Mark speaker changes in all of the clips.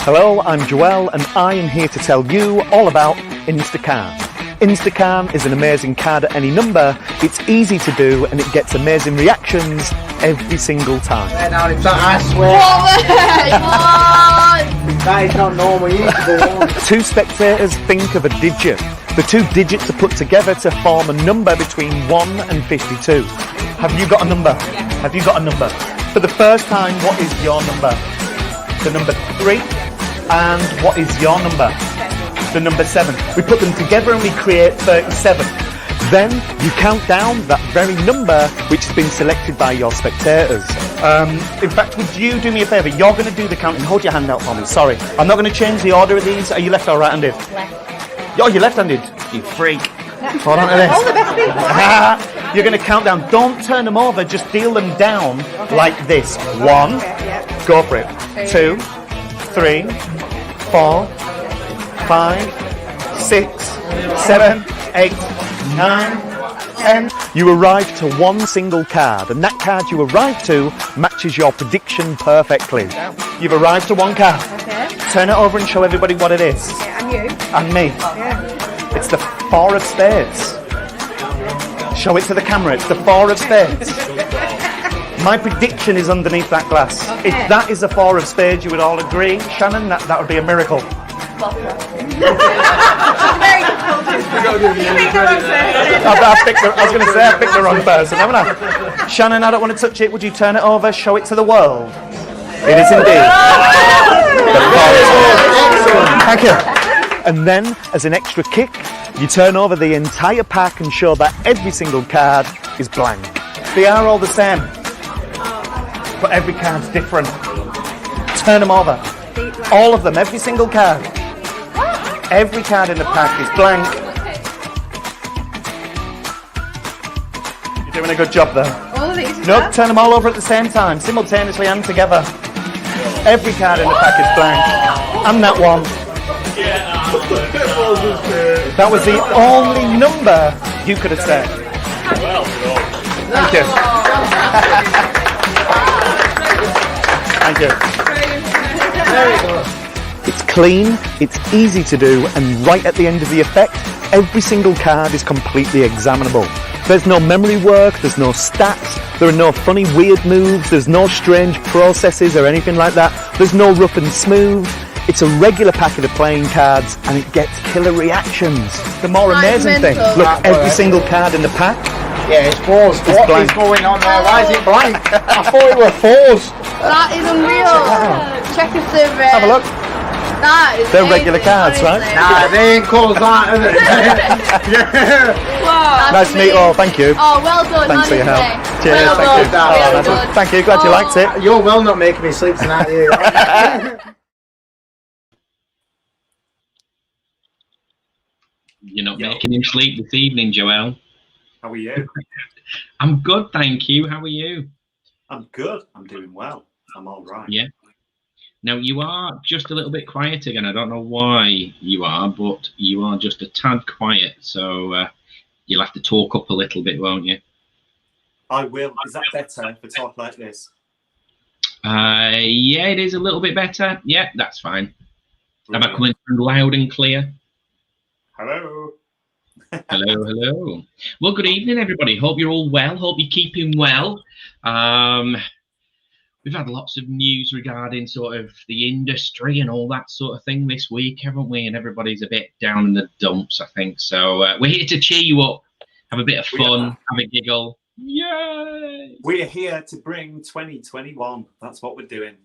Speaker 1: Hello, I'm Joel and I am here to tell you all about Instacam. Instacam is an amazing card at any number, it's easy to do and it gets amazing reactions every single time.
Speaker 2: I swear. That is not normal. You need to go on.
Speaker 1: Two spectators think of a digit. The two digits are put together to form a number between 1 and 52. Have you got a number?
Speaker 3: Yes.
Speaker 1: Have you got a number? For the first time, what is your number? The number 3. And what is your number? The number 7. We put them together and we create 37. Then you count down that very number which has been selected by your spectators. In fact, would you do me a favour? You're going to do the counting. Hold your hand out for me. Sorry. I'm not going to change the order of these. Are you left or right-handed?
Speaker 3: Left.
Speaker 1: Oh, you're left-handed. You freak. Hold on to this.
Speaker 3: All the best people.
Speaker 1: You're going to count down. Don't turn them over. Just deal them down like this. 1. Go for it. 2, 3, 4, 5, 6, 7, 8, 9, 10. You arrive to one single card, and that card you arrive to matches your prediction perfectly. You've arrived to one card.
Speaker 3: Okay.
Speaker 1: Turn it over and show everybody what it is.
Speaker 3: Yeah, and you.
Speaker 1: And me.
Speaker 3: Yeah.
Speaker 1: It's the 4 of spades. Show it to the camera. It's the 4 of spades. My prediction is underneath that glass.
Speaker 3: Okay.
Speaker 1: If that is a 4 of spades, you would all agree, Shannon, that would be a miracle.
Speaker 3: Very difficult. You picked the wrong person.
Speaker 1: I was going to say I picked the wrong person, haven't I? Shannon, I don't want to touch it. Would you turn it over, show it to the world? It is indeed. Thank you. And then, as an extra kick, you turn over the entire pack and show that every single card is blank. They are all the same, but every card's different. Turn them over. All of them, every single card. Every card in the pack is blank. You're doing a good job there.
Speaker 3: All of these.
Speaker 1: No, turn them all over at the same time, simultaneously and together. Every card in the pack is blank. And that one. That was the only number you could have said. Thank you. Thank you. There we go. It's clean, it's easy to do, and right at the end of the effect, every single card is completely examinable. There's no memory work, there's no stats, there are no funny weird moves, there's no strange processes or anything like that, there's no rough and smooth. It's a regular packet of playing cards and it gets killer reactions. The more amazing thing, look, every single card in the pack.
Speaker 2: Yeah, it's 4s. What
Speaker 1: blank.
Speaker 2: is going on there? Why is it blank? I thought it were 4s.
Speaker 3: That is unreal. Check if they're
Speaker 1: Have a look.
Speaker 3: That is
Speaker 1: They're
Speaker 3: amazing,
Speaker 1: regular cards, right?
Speaker 3: honestly.
Speaker 2: Nah, they ain't called that, are they? Yeah.
Speaker 3: Wow.
Speaker 1: Nice to meet you all, thank you.
Speaker 3: Oh, well done.
Speaker 1: Thanks for your help.
Speaker 3: honestly.
Speaker 1: Cheers,
Speaker 3: Well
Speaker 1: thank you.
Speaker 3: done.
Speaker 1: Oh,
Speaker 3: Well
Speaker 1: nice one.
Speaker 3: done.
Speaker 1: Thank you, glad you liked it.
Speaker 2: You're well not making me sleep tonight, are you?
Speaker 4: You're not making him sleep this evening, Joel.
Speaker 5: How are you?
Speaker 4: I'm good, thank you. How are you?
Speaker 5: I'm good. I'm doing well. I'm all right.
Speaker 4: Yeah. Now, you are just a little bit quiet again. I don't know why you are, but you are just a tad quiet. So you'll have to talk up a little bit, won't you?
Speaker 5: I will. Is that better for talk like this?
Speaker 4: Yeah, it is a little bit better. Yeah, that's fine. Am I coming through loud and clear?
Speaker 5: Hello.
Speaker 4: Hello, hello. Well, good evening, everybody. Hope you're all well. Hope you're keeping well. We've had lots of news regarding sort of the industry and all that sort of thing this week, haven't we? And everybody's a bit down in the dumps, I think. So we're here to cheer you up, have a bit of fun, have a giggle. Yay!
Speaker 5: We're here to bring 2021. That's what we're doing.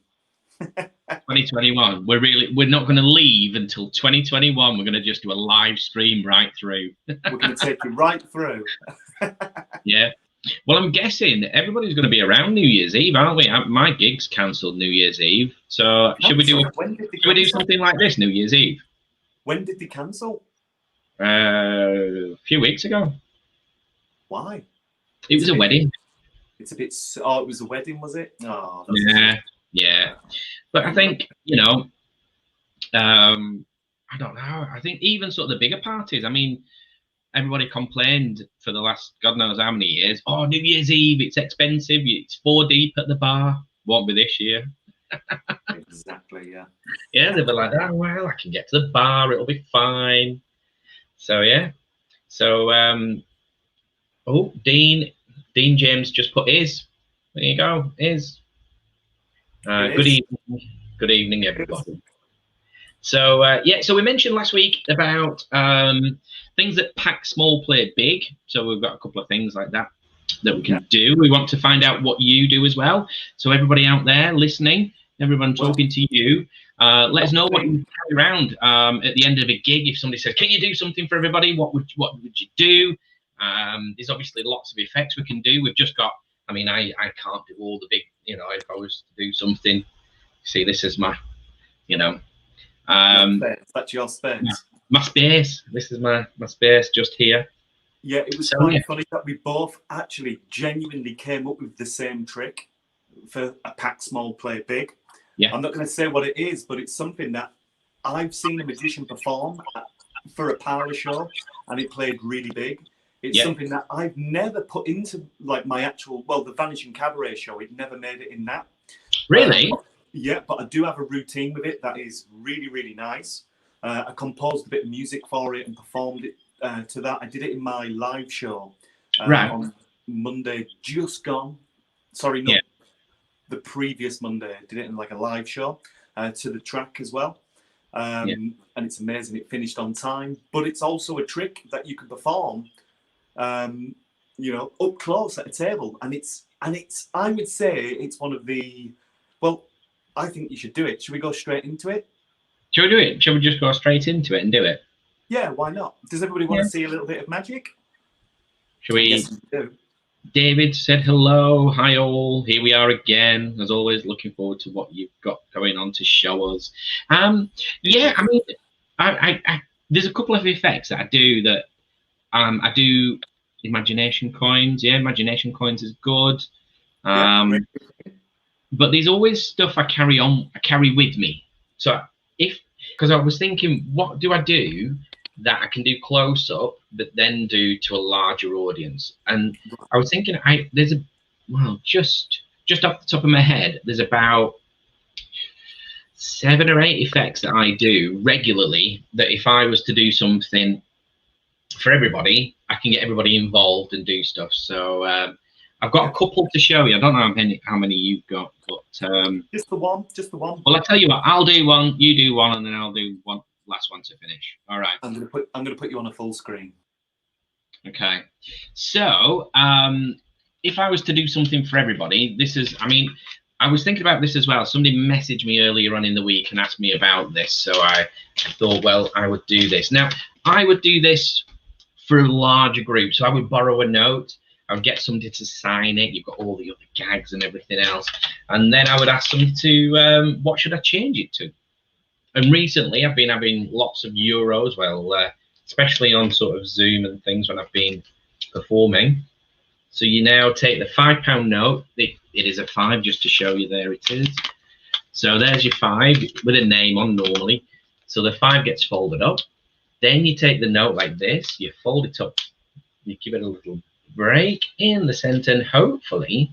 Speaker 4: 2021. We're not going to leave until 2021. We're going to just do a live stream right through.
Speaker 5: We're going to take you right through.
Speaker 4: Yeah. Well, I'm guessing everybody's going to be around New Year's Eve, aren't we? My gig's cancelled New Year's Eve. So should we do something like this New Year's Eve?
Speaker 5: When did they cancel?
Speaker 4: A few weeks ago.
Speaker 5: Why?
Speaker 4: It was a wedding.
Speaker 5: It's a bit. Oh, it was a wedding, was it? Oh,
Speaker 4: Yeah. But I think, I don't know. I think even sort of the bigger parties, I mean, everybody complained for the last God knows how many years. Oh, New Year's Eve, it's expensive. It's 4 deep at the bar. Won't be this year.
Speaker 5: Exactly, yeah.
Speaker 4: Yeah, they'll be like, oh, well, I can get to the bar, it'll be fine. So, yeah. So, oh, Dean James just put is. There you go, is. Good evening. Good evening, everybody. So, yeah, so we mentioned last week about things that pack small, play big. So we've got a couple of things like that we can do. We want to find out what you do as well. So everybody out there listening, everyone talking to you, let us know what you carry around at the end of a gig. If somebody says, can you do something for everybody? What would you do? There's obviously lots of effects we can do. We've just got, I mean, I can't do all the big, you know, if I was to do something, see, this is my, you know,
Speaker 5: that's your space.
Speaker 4: Yeah, my space. This is my space just here.
Speaker 5: Yeah, it was quite funny that we both actually genuinely came up with the same trick for a pack small, play big.
Speaker 4: Yeah.
Speaker 5: I'm not going to say what it is, but it's something that I've seen a magician perform for a power show, and it played really big. It's something that I've never put into like my actual, well, the Vanishing Cabaret show. It never made it in that.
Speaker 4: Really?
Speaker 5: Yeah, but I do have a routine with it that is really, really nice. I composed a bit of music for it and performed it to that. I did it in my live show on Monday, just gone. Sorry, no, the previous Monday. I did it in like a live show to the track as well. And it's amazing. It finished on time, but it's also a trick that you can perform, you know, up close at a table. And it's, I would say it's one of the, well, I think you should do it. Should we go straight into it?
Speaker 4: Shall we do it? Shall we just go straight into it and do it?
Speaker 5: Yeah, why not? Does everybody want to see a little bit of magic?
Speaker 4: Shall we?
Speaker 5: Yes, we do.
Speaker 4: David said hello. Hi all. Here we are again. As always, looking forward to what you've got going on to show us. Yeah, I mean, I there's a couple of effects that I do that I do imagination coins. Yeah, imagination coins is good. But there's always stuff I carry with me. So because I was thinking, what do I do that I can do close up, but then do to a larger audience? And I was thinking, there's a, well, just off the top of my head, there's about 7 or 8 effects that I do regularly that if I was to do something for everybody, I can get everybody involved and do stuff. So I've got a couple to show you. I don't know how many you've got, but
Speaker 5: just the one.
Speaker 4: Well, I'll tell you what. I'll do one, you do one, and then I'll do one last one to finish. All right.
Speaker 5: I'm gonna put you on a full screen.
Speaker 4: Okay. So if I was to do something for everybody, this is. I mean, I was thinking about this as well. Somebody messaged me earlier on in the week and asked me about this, so I thought, well, I would do this. Now, I would do this for a larger group, so I would borrow a note. I would get somebody to sign it. You've got all the other gags and everything else. And then I would ask them to, what should I change it to? And recently I've been having lots of euros, well, especially on sort of Zoom and things when I've been performing. So you now take the £5 note. It is a 5, just to show you, there it is. So there's your 5 with a name on normally. So the 5 gets folded up. Then you take the note like this, you fold it up, you give it a little break in the center, and hopefully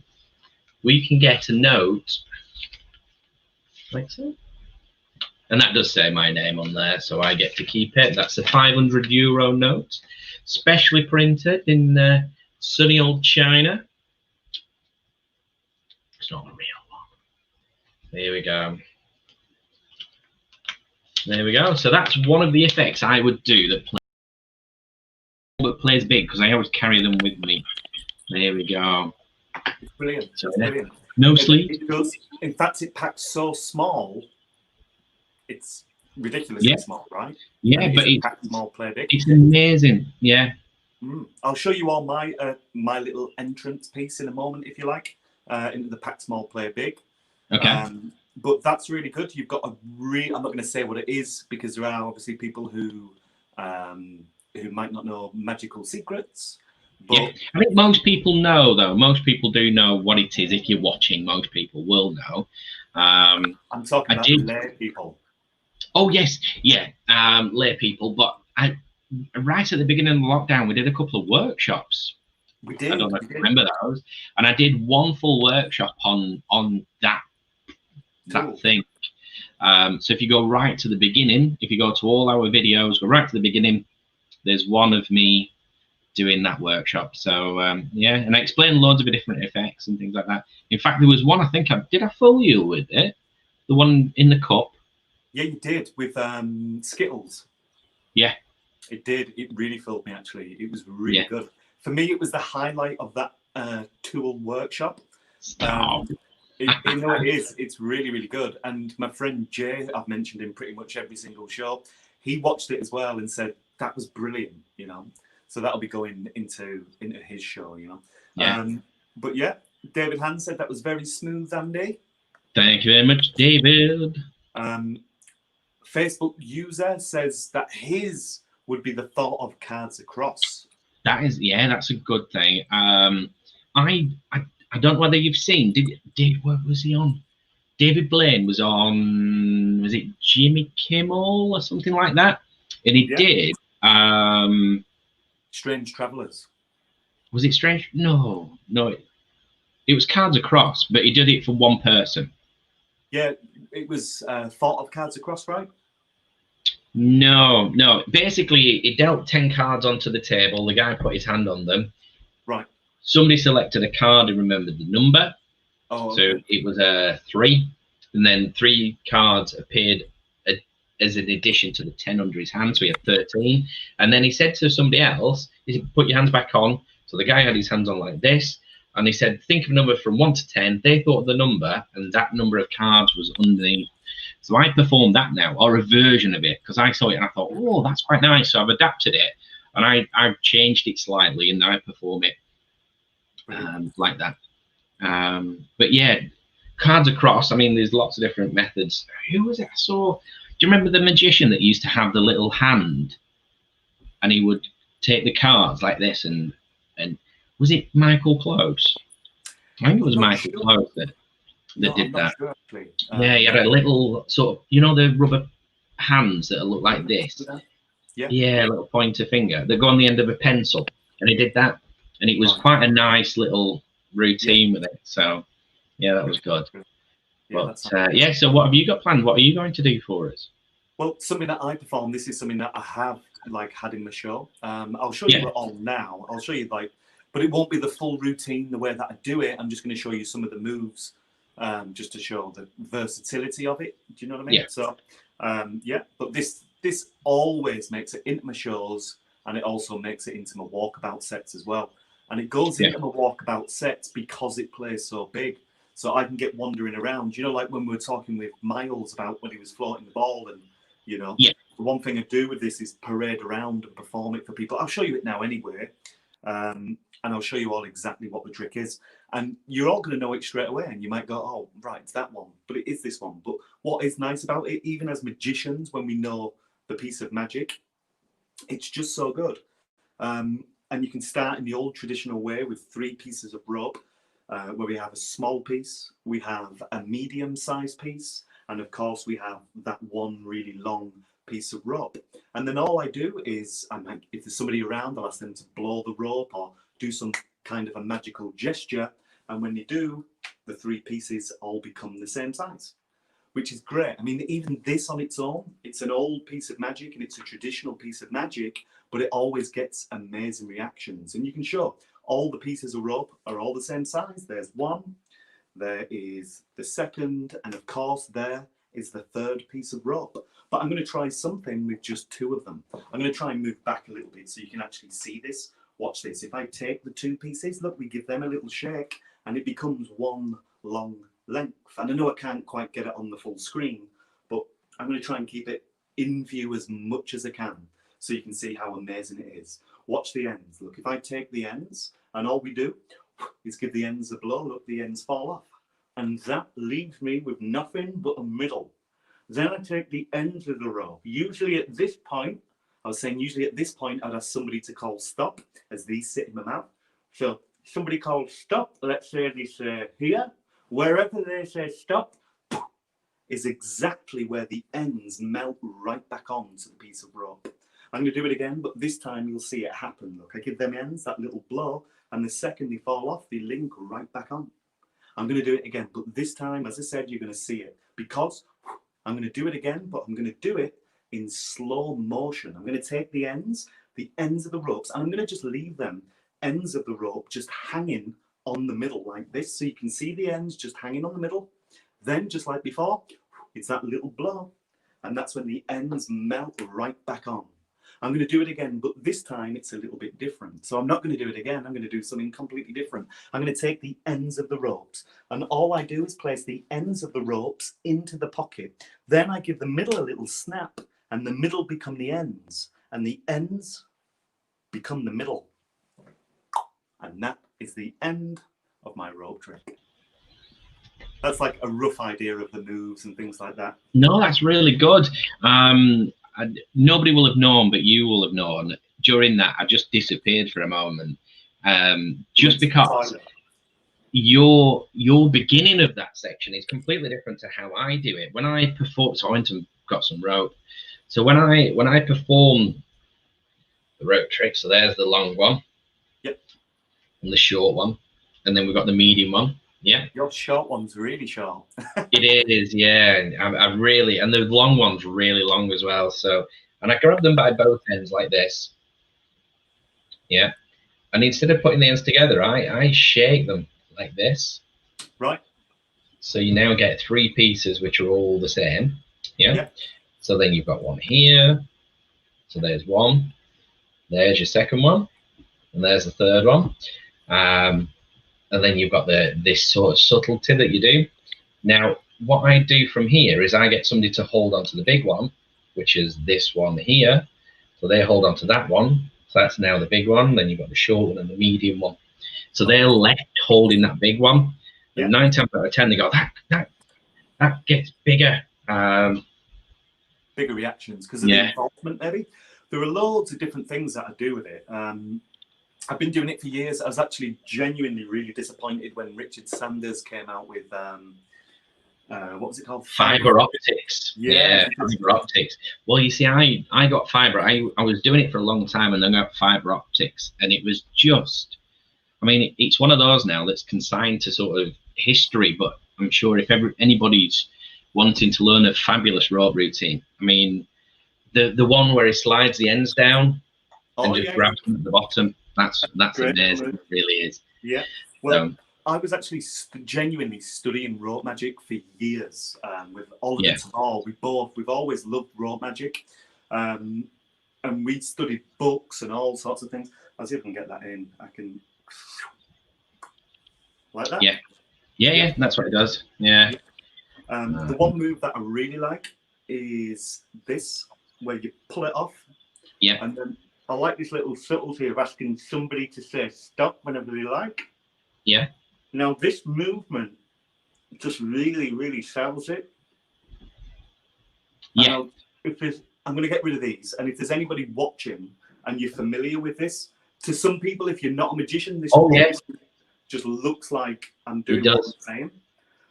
Speaker 4: we can get a note like so. And that does say my name on there, so I get to keep it. That's a €500 note, specially printed in sunny old China. It's not a real one. There we go. There we go. So that's one of the effects I would do that plays big, because I always carry them with me. There we go.
Speaker 5: It's brilliant.
Speaker 4: So,
Speaker 5: it's brilliant.
Speaker 4: No sleep.
Speaker 5: It does. In fact, it packs so small. It's ridiculously small, right?
Speaker 4: Yeah, but it's
Speaker 5: packed small, play big.
Speaker 4: It's amazing. Yeah.
Speaker 5: I'll show you all my my little entrance piece in a moment, if you like, into the pack small, play big.
Speaker 4: Okay.
Speaker 5: But that's really good. You've got a I'm not going to say what it is, because there are obviously people who might not know magical secrets. But
Speaker 4: yeah, I think most people know, though. Most people do know what it is. If you're watching, most people will know.
Speaker 5: I'm talking about lay people.
Speaker 4: Oh yes, yeah, lay people. But right at the beginning of the lockdown, we did a couple of workshops.
Speaker 5: We did.
Speaker 4: I don't know if you remember those. And I did one full workshop on that that thing. So if you go right to the beginning, if you go to all our videos, go right to the beginning, there's one of me doing that workshop. So yeah, and I explained loads of the different effects and things like that. In fact, there was one, I think I fool you with it, the one in the cup.
Speaker 5: Yeah, you did, with Skittles.
Speaker 4: Yeah,
Speaker 5: it did. It really fooled me, actually. It was really good. For me, it was the highlight of that tool workshop. You know, it is. It's really, really good. And my friend Jay, I've mentioned him pretty much every single show. He watched it as well and said that was brilliant. You know, so that'll be going into his show. You know.
Speaker 4: Yeah.
Speaker 5: But yeah, David Hand said that was very smooth, Andy.
Speaker 4: Thank you very much, David.
Speaker 5: Facebook user says that his would be the thought of Cards Across.
Speaker 4: That is, yeah, that's a good thing. I don't know whether you've seen. What was he on? David Blaine was on. Was it Jimmy Kimmel or something like that? And he did.
Speaker 5: Strange Travelers.
Speaker 4: Was it Strange? No. It was Cards Across, but he did it for one person.
Speaker 5: Yeah, it was thought of Cards Across, right?
Speaker 4: No. Basically, he dealt 10 cards onto the table. The guy put his hand on them.
Speaker 5: Right.
Speaker 4: Somebody selected a card and remembered the number.
Speaker 5: Oh,
Speaker 4: okay. So it was a 3, and then 3 cards appeared as an addition to the 10 under his hand. So he had 13. And then he said to somebody else, he said, put your hands back on. So the guy had his hands on like this. And he said, think of a number from 1 to 10. They thought of the number, and that number of cards was underneath. So I performed that now, or a version of it, because I saw it and I thought, oh, that's quite nice. So I've adapted it, and I've changed it slightly, and I perform it like that. But yeah, Cards Across, I mean, there's lots of different methods. Who was it I saw? Do you remember the magician that used to have the little hand, and he would take the cards like this, and was it Michael Close? I think it was Michael Close that did that.
Speaker 5: Sure, actually.
Speaker 4: Yeah, he had a little sort of, you know, the rubber hands that look like this. Yeah, a little pointer finger that go on the end of a pencil, and he did that, and it was quite a nice little routine with it. So yeah, that was good. But yeah, so what have you got planned? What are you going to do for us?
Speaker 5: Well, something that I perform. This is something that I have had in the show. I'll show you it all now. I'll show you but it won't be the full routine the way that I do it. I'm just going to show you some of the moves, just to show the versatility of it. Do you know what I mean?
Speaker 4: Yeah.
Speaker 5: So yeah, but this always makes it into my shows, and it also makes it into my walkabout sets as well. And it goes into my walkabout sets because it plays so big. So I can get wandering around. You know, like when we were talking with Miles about when he was floating the ball, and you know, the one thing I do with this is parade around and perform it for people. I'll show you it now anyway, and I'll show you all exactly what the trick is. And you're all going to know it straight away, and you might go, oh, right, it's that one, but it is this one. But what is nice about it, even as magicians, when we know the piece of magic, it's just so good. And you can start in the old traditional way with 3 pieces of rope, where we have a small piece, we have a medium-sized piece, and of course we have that one really long piece of rope. And then all I do is, if there's somebody around, I'll ask them to blow the rope or do some kind of a magical gesture. And when they do, the 3 pieces all become the same size, which is great. I mean, even this on its own, it's an old piece of magic and it's a traditional piece of magic, but it always gets amazing reactions. And you can show all the pieces of rope are all the same size. There's 1, there is the 2nd, and of course there is the 3rd piece of rope. But I'm going to try something with just 2 of them. I'm going to try and move back a little bit so you can actually see this. Watch this. If I take the 2 pieces, look, we give them a little shake and it becomes one long length. And I know I can't quite get it on the full screen, but I'm going to try and keep it in view as much as I can so you can see how amazing it is. Watch the ends. Look, if I take the ends and all we do is give the ends a blow, look, the ends fall off. And that leaves me with nothing but a middle. Then I take the ends of the rope. Usually at this point, usually at this point, I'd ask somebody to call stop as these sit in my mouth. So somebody calls stop, let's say they say here. Wherever they say stop is exactly where the ends melt right back onto the piece of rope. I'm going to do it again, but this time you'll see it happen. Look, I give them ends, that little blow, and the second they fall off, they link right back on. I'm going to do it again, but this time, as I said, you're going to see it because I'm going to do it again, but I'm going to do it in slow motion. I'm going to take the ends of the ropes, and I'm going to just leave them ends of the rope just hanging on the middle like this. So you can see the ends just hanging on the middle. Then, just like before, it's that little blow, and that's when the ends melt right back on. I'm going to do it again, but this time it's a little bit different. So I'm not going to do it again. I'm going to do something completely different. I'm going to take the ends of the ropes, and all I do is place the ends of the ropes into the pocket. Then I give the middle a little snap, and the middle become the ends, and the ends become the middle. And that is the end of my rope trick. That's like a rough idea of the moves and things like that.
Speaker 4: No, that's really good. Nobody will have known, but you will have known. During that, I just disappeared for a moment, just because your beginning of that section is completely different to how I do it. When I perform, so I went and got some rope. So when I perform the rope trick, so there's the long one,
Speaker 5: yep,
Speaker 4: and the short one, and then we've got the medium one. Yeah,
Speaker 5: your short one's really short.
Speaker 4: It is, yeah. I really, and the long one's really long as well. So, and I grab them by both ends like this. Yeah, and instead of putting the ends together, I shake them like this.
Speaker 5: Right.
Speaker 4: So you now get 3 pieces which are all the same. Yeah.
Speaker 5: Yep.
Speaker 4: So then you've got one here. So there's one. There's your second one, and there's the third one. And then you've got this sort of subtlety that you do. Now, what I do from here is I get somebody to hold on to the big one, which is this one here. So they hold on to that one. So that's now the big one. Then you've got the short one and the medium one. So they're left holding that big one.
Speaker 5: Yeah.
Speaker 4: And 9 times out of 10, they go, that gets bigger.
Speaker 5: Bigger reactions because of the involvement, maybe. There are loads of different things that I do with it. I've been doing it for years. I was actually genuinely really disappointed when Richard Sanders came out with, what was it called?
Speaker 4: Fiber optics. Yeah, fiber optics. Well, you see, I got fiber. I was doing it for a long time, and then I got fiber optics, and it was just, I mean, it's one of those now that's consigned to sort of history, but I'm sure if anybody's wanting to learn a fabulous rope routine, I mean, the one where he slides the ends down and just grabs them at the bottom, that's amazing. It really is.
Speaker 5: Yeah. Well, I was actually genuinely studying rope magic for years with Oliver Tabor. We've always loved rope magic, and we studied books and all sorts of things. I'll see if I can get that in. I can like that.
Speaker 4: Yeah. That's what it does. Yeah.
Speaker 5: The one move that I really like is this, where you pull it off.
Speaker 4: Yeah.
Speaker 5: And then I like this little subtlety of asking somebody to say stop whenever they like.
Speaker 4: Yeah.
Speaker 5: Now, this movement just really, really sells it.
Speaker 4: Yeah.
Speaker 5: I'm going to get rid of these. And if there's anybody watching and you're familiar with this, to some people, if you're not a magician, this just looks like I'm doing what I'm saying.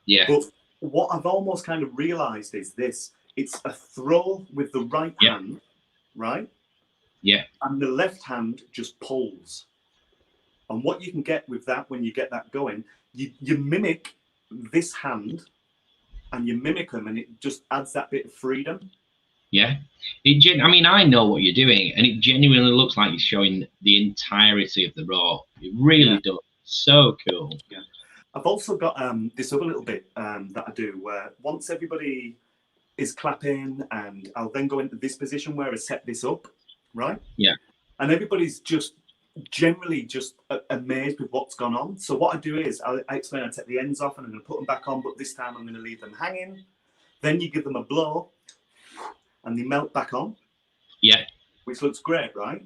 Speaker 4: Yeah.
Speaker 5: But what I've almost kind of realized is this. It's a throw with the right hand, right?
Speaker 4: Yeah.
Speaker 5: And the left hand just pulls. And what you can get with that, when you get that going, you mimic this hand and you mimic them, and it just adds that bit of freedom.
Speaker 4: Yeah. I mean, I know what you're doing, and it genuinely looks like you're showing the entirety of the rope. It really does. So cool.
Speaker 5: Yeah. I've also got this other little bit that I do where once everybody is clapping, and I'll then go into this position where I set this up, right?
Speaker 4: Yeah.
Speaker 5: And everybody's just generally just amazed with what's gone on. So what I do is I explain, I take the ends off and I'm going to put them back on, but this time I'm going to leave them hanging. Then you give them a blow and they melt back on. Yeah. Which looks great, right?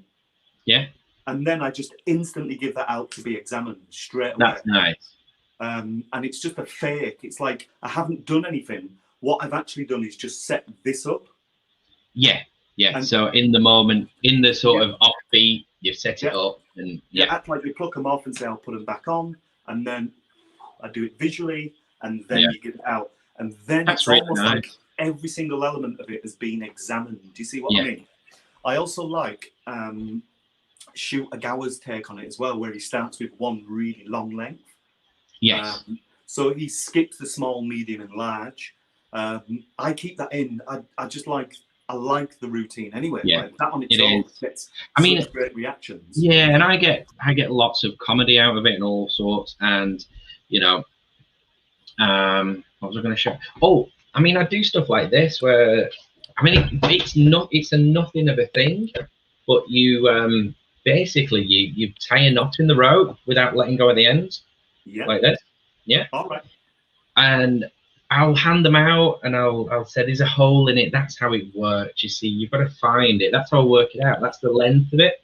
Speaker 4: Yeah.
Speaker 5: And then I just instantly give that out to be examined straight away.
Speaker 4: That's nice.
Speaker 5: And it's just a fake. It's like I haven't done anything. What I've actually done is just set this up.
Speaker 4: Yeah. Yeah. And so in the moment, in the sort of offbeat, you've set it up, and
Speaker 5: act like you pluck them off and say I'll put them back on, and then I do it visually, and then you get it out, and then it's really almost like every single element of it has been examined. Do you see what I mean? I also like Shu Ogawa's take on it as well, where he starts with one really long length.
Speaker 4: Yes.
Speaker 5: So he skips the small, medium, and large. I keep that in. I just like, I like the routine anyway.
Speaker 4: Yeah,
Speaker 5: like that on its
Speaker 4: it
Speaker 5: own
Speaker 4: is.
Speaker 5: gets
Speaker 4: I mean,
Speaker 5: such great reactions.
Speaker 4: Yeah, and I get lots of comedy out of it and all sorts. And you know, what was I going to show? Oh, I mean, I do stuff like this where, I mean, it's a nothing of a thing, but you basically you tie a knot in the rope without letting go of the ends, like this. Yeah.
Speaker 5: All right.
Speaker 4: And I'll hand them out and I'll say there's a hole in it. That's how it works. You see, you've got to find it. That's how I work it out. That's the length of it.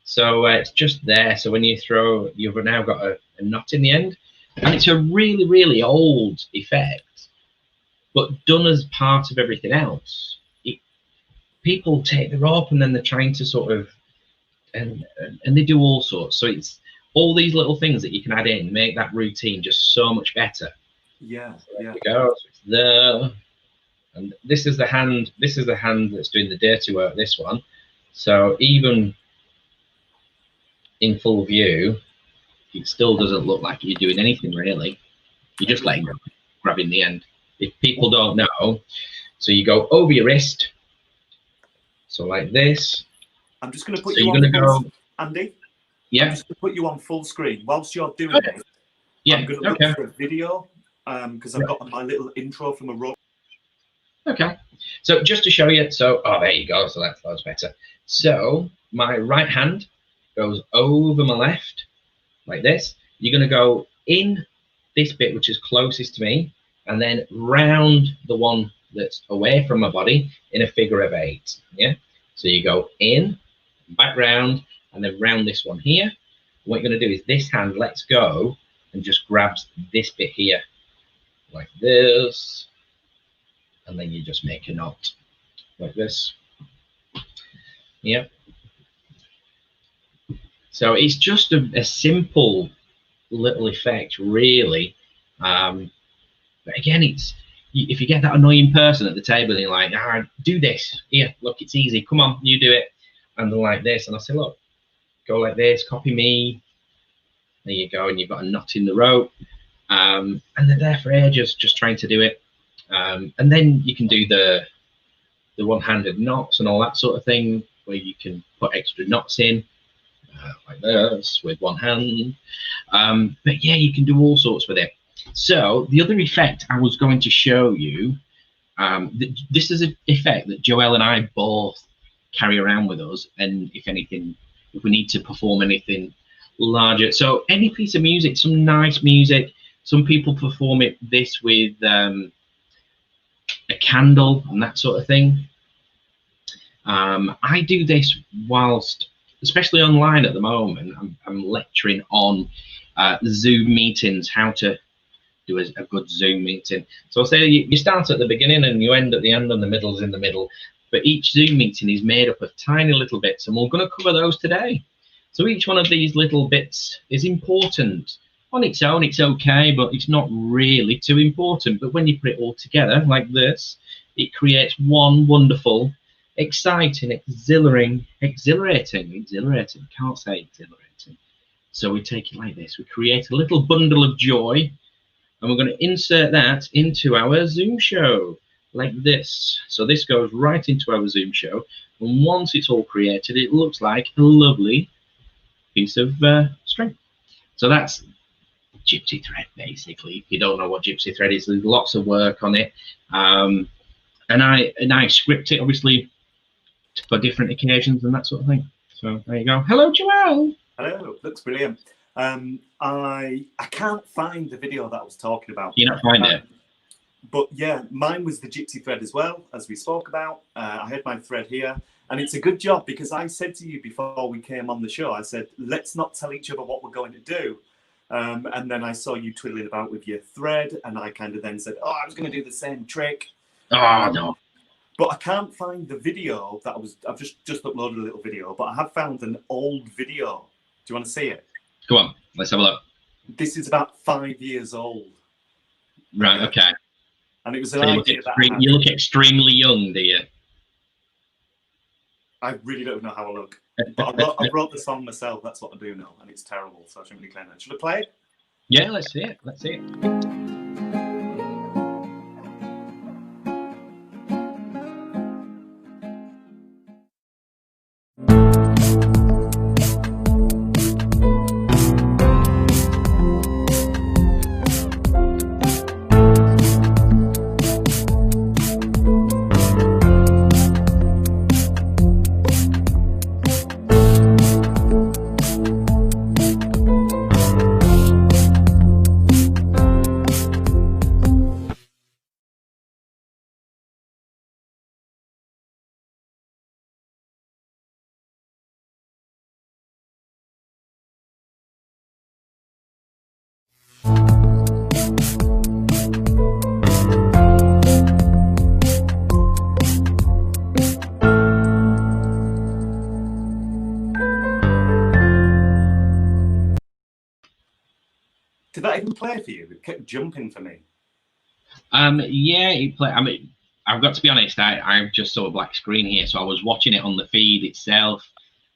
Speaker 4: So it's just there. So when you throw, you've now got a knot in the end. And it's a really, really old effect, but done as part of everything else. People take the rope and then they're trying to sort of, and they do all sorts. So it's all these little things that you can add in, make that routine just so much better.
Speaker 5: Yeah,
Speaker 4: so there we go. So it's there, and this is the hand. This is the hand that's doing the dirty work. This one. So even in full view, it still doesn't look like you're doing anything really. You're just letting go, grabbing the end. If people don't know, so you go over your wrist. So like this.
Speaker 5: I'm just going to put
Speaker 4: so
Speaker 5: you
Speaker 4: you're
Speaker 5: on
Speaker 4: going to go,
Speaker 5: Andy.
Speaker 4: Yeah.
Speaker 5: I'm just going to put you on full screen whilst you're doing
Speaker 4: Okay.
Speaker 5: this.
Speaker 4: Yeah.
Speaker 5: I'm going to look for a video because I've got my little intro from a rope.
Speaker 4: Okay. So just to show you, so there you go. So that's better. So my right hand goes over my left like this. You're going to go in this bit which is closest to me, and then round the one that's away from my body in a figure of 8. Yeah. So you go in, back round, and then round this one here. What you're going to do is this hand lets go and just grabs this bit here like this, and then you just make a knot like this. Yep. So it's just a simple little effect, really. But again, it's, if you get that annoying person at the table and you're like, do this, here, look, it's easy, come on, you do it, and they're like this, and I say, look, go like this, copy me, there you go, and you've got a knot in the rope, and they're there for ages just trying to do it, and then you can do the one-handed knots and all that sort of thing, where you can put extra knots in, like this, with one hand, but yeah, you can do all sorts with it. So the other effect I was going to show you, this is an effect that Joelle and I both carry around with us, and if anything, if we need to perform anything larger, so any piece of music, some nice music, some people perform this with a candle and that sort of thing. I do this whilst, especially online at the moment, I'm lecturing on Zoom meetings, how to do a good Zoom meeting. So I'll say you start at the beginning and you end at the end, and the middle's in the middle. But each Zoom meeting is made up of tiny little bits, and we're going to cover those today. So each one of these little bits is important. On its own, it's okay, but it's not really too important. But when you put it all together like this, it creates one wonderful, exciting, exhilarating, can't say exhilarating. So we take it like this. We create a little bundle of joy, and we're going to insert that into our Zoom show like this. So this goes right into our Zoom show, and once it's all created, it looks like a lovely piece of string. So that's Gypsy thread, basically. If you don't know what Gypsy thread is, there's lots of work on it, and I script it obviously for different occasions and that sort of thing. So there you go. Hello, Joelle.
Speaker 5: Hello, looks brilliant. I can't find the video that I was talking about.
Speaker 4: You're not finding it?
Speaker 5: But yeah, mine was the Gypsy thread as well, as we spoke about. I had my thread here, and it's a good job because I said to you before we came on the show, I said, let's not tell each other what we're going to do. And then I saw you twiddling about with your thread, and I kind of then said, I was going to do the same trick.
Speaker 4: Oh, no.
Speaker 5: But I can't find the video that I've just uploaded a little video, but I have found an old video. Do you want to see it?
Speaker 4: Go on, let's have a look.
Speaker 5: This is about 5 years old.
Speaker 4: Right, okay.
Speaker 5: And it was an
Speaker 4: So
Speaker 5: idea that
Speaker 4: you look extremely young, do you?
Speaker 5: I really don't know how I look. But I wrote the song myself, that's what I do know, and it's terrible, so I shouldn't really claim that. Should I play it?
Speaker 4: Yeah, let's see it. Let's see it.
Speaker 5: that even play for you? It kept jumping for me.
Speaker 4: Yeah, it play. I mean, I've got to be honest. I just saw a black screen here, so I was watching it on the feed itself.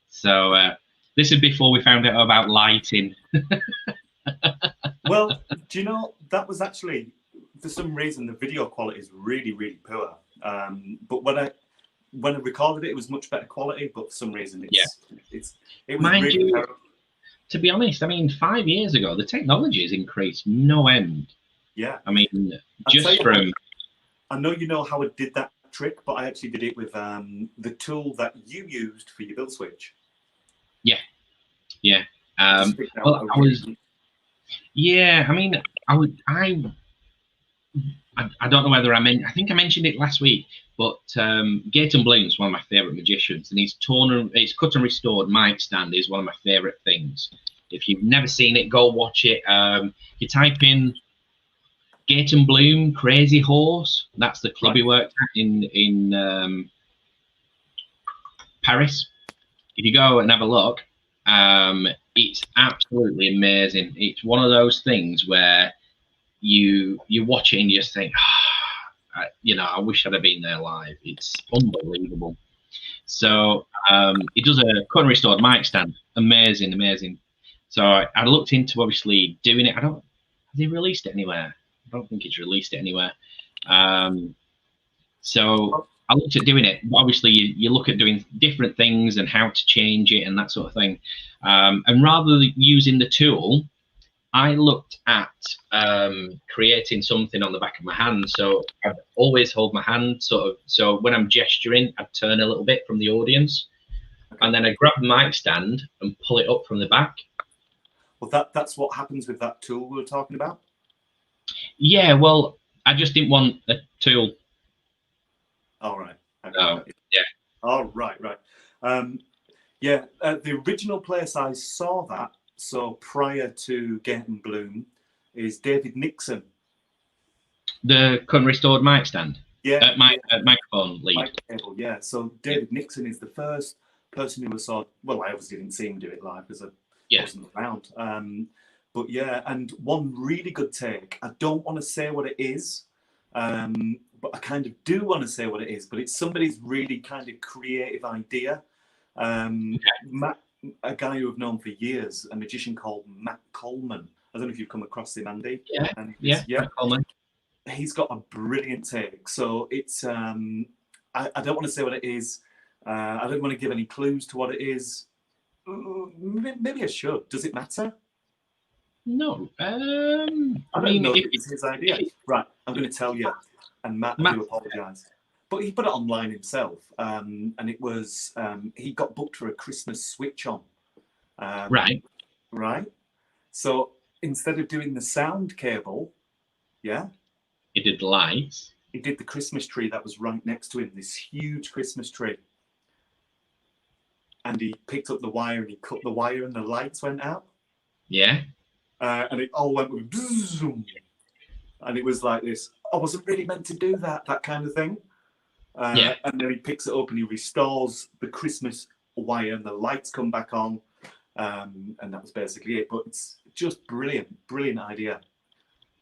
Speaker 4: So this is before we found out about lighting.
Speaker 5: Well, do you know, that was actually, for some reason, the video quality is really, really poor. But when I recorded it, it was much better quality. But for some reason, it was
Speaker 4: Mind
Speaker 5: really
Speaker 4: you,
Speaker 5: terrible.
Speaker 4: to be honest, I mean, 5 years ago, the technology has increased no end.
Speaker 5: Yeah.
Speaker 4: I mean,
Speaker 5: I'll tell
Speaker 4: just
Speaker 5: you
Speaker 4: from...
Speaker 5: what, I know you know how I did that trick, but I actually did it with the tool that you used for your build switch.
Speaker 4: Yeah.
Speaker 5: Well,
Speaker 4: I was... Yeah, I mean, I don't know whether I think I mentioned it last week, but Gaten Bloom's one of my favourite magicians, and his cut and restored mic stand is one of my favourite things. If you've never seen it, go watch it. You type in Gaten Bloom Crazy Horse. That's the club he worked at in Paris. If you go and have a look, it's absolutely amazing. It's one of those things where you watch it and you just think, you know, I wish I'd have been there live. It's unbelievable. So it does a cut and restored mic stand. Amazing. So I looked into obviously doing it. Has he released it anywhere? I don't think he's released it anywhere. So I looked at doing it. Obviously, you look at doing different things and how to change it and that sort of thing. And rather than using the tool, I looked at creating something on the back of my hand. So I'd always hold my hand sort of, so when I'm gesturing, I'd turn a little bit from the audience. And then I grab the mic stand and pull it up from the back.
Speaker 5: Well, that's what happens with that tool we were talking about?
Speaker 4: Yeah, well, I just didn't want a tool.
Speaker 5: All right.
Speaker 4: No, yeah.
Speaker 5: Oh, right. The original place I saw that, so prior to Gaten Bloom, is David Nixon.
Speaker 4: The cut and restored mic stand?
Speaker 5: Yeah.
Speaker 4: Microphone lead.
Speaker 5: Mic cable, yeah. So David Nixon is the first person who saw, well, I obviously didn't see him do it live because I wasn't around. But yeah, and one really good take. I don't want to say what it is, but I kind of do want to say what it is, but it's somebody's really kind of creative idea. Matt, a guy who I've known for years, a magician called Matt Coleman. I don't know if you've come across him, Andy.
Speaker 4: Yeah. Matt Coleman.
Speaker 5: He's got a brilliant take. So it's, I don't want to say what it is. I don't want to give any clues to what it is. Maybe I should. Does it matter?
Speaker 4: No.
Speaker 5: I don't know if it's his idea. Right, I'm going to tell you. And Matt, I do apologise. But he put it online himself. And it was, he got booked for a Christmas switch on. Right. So instead of doing the sound cable,
Speaker 4: he did the lights.
Speaker 5: He did the Christmas tree that was right next to him, this huge Christmas tree. And he picked up the wire and he cut the wire and the lights went out.
Speaker 4: Yeah.
Speaker 5: And it all went with zoom. And it was like this, I wasn't really meant to do that kind of thing. And then he picks it up and he restores the Christmas wire and the lights come back on. And that was basically it. But it's just brilliant idea.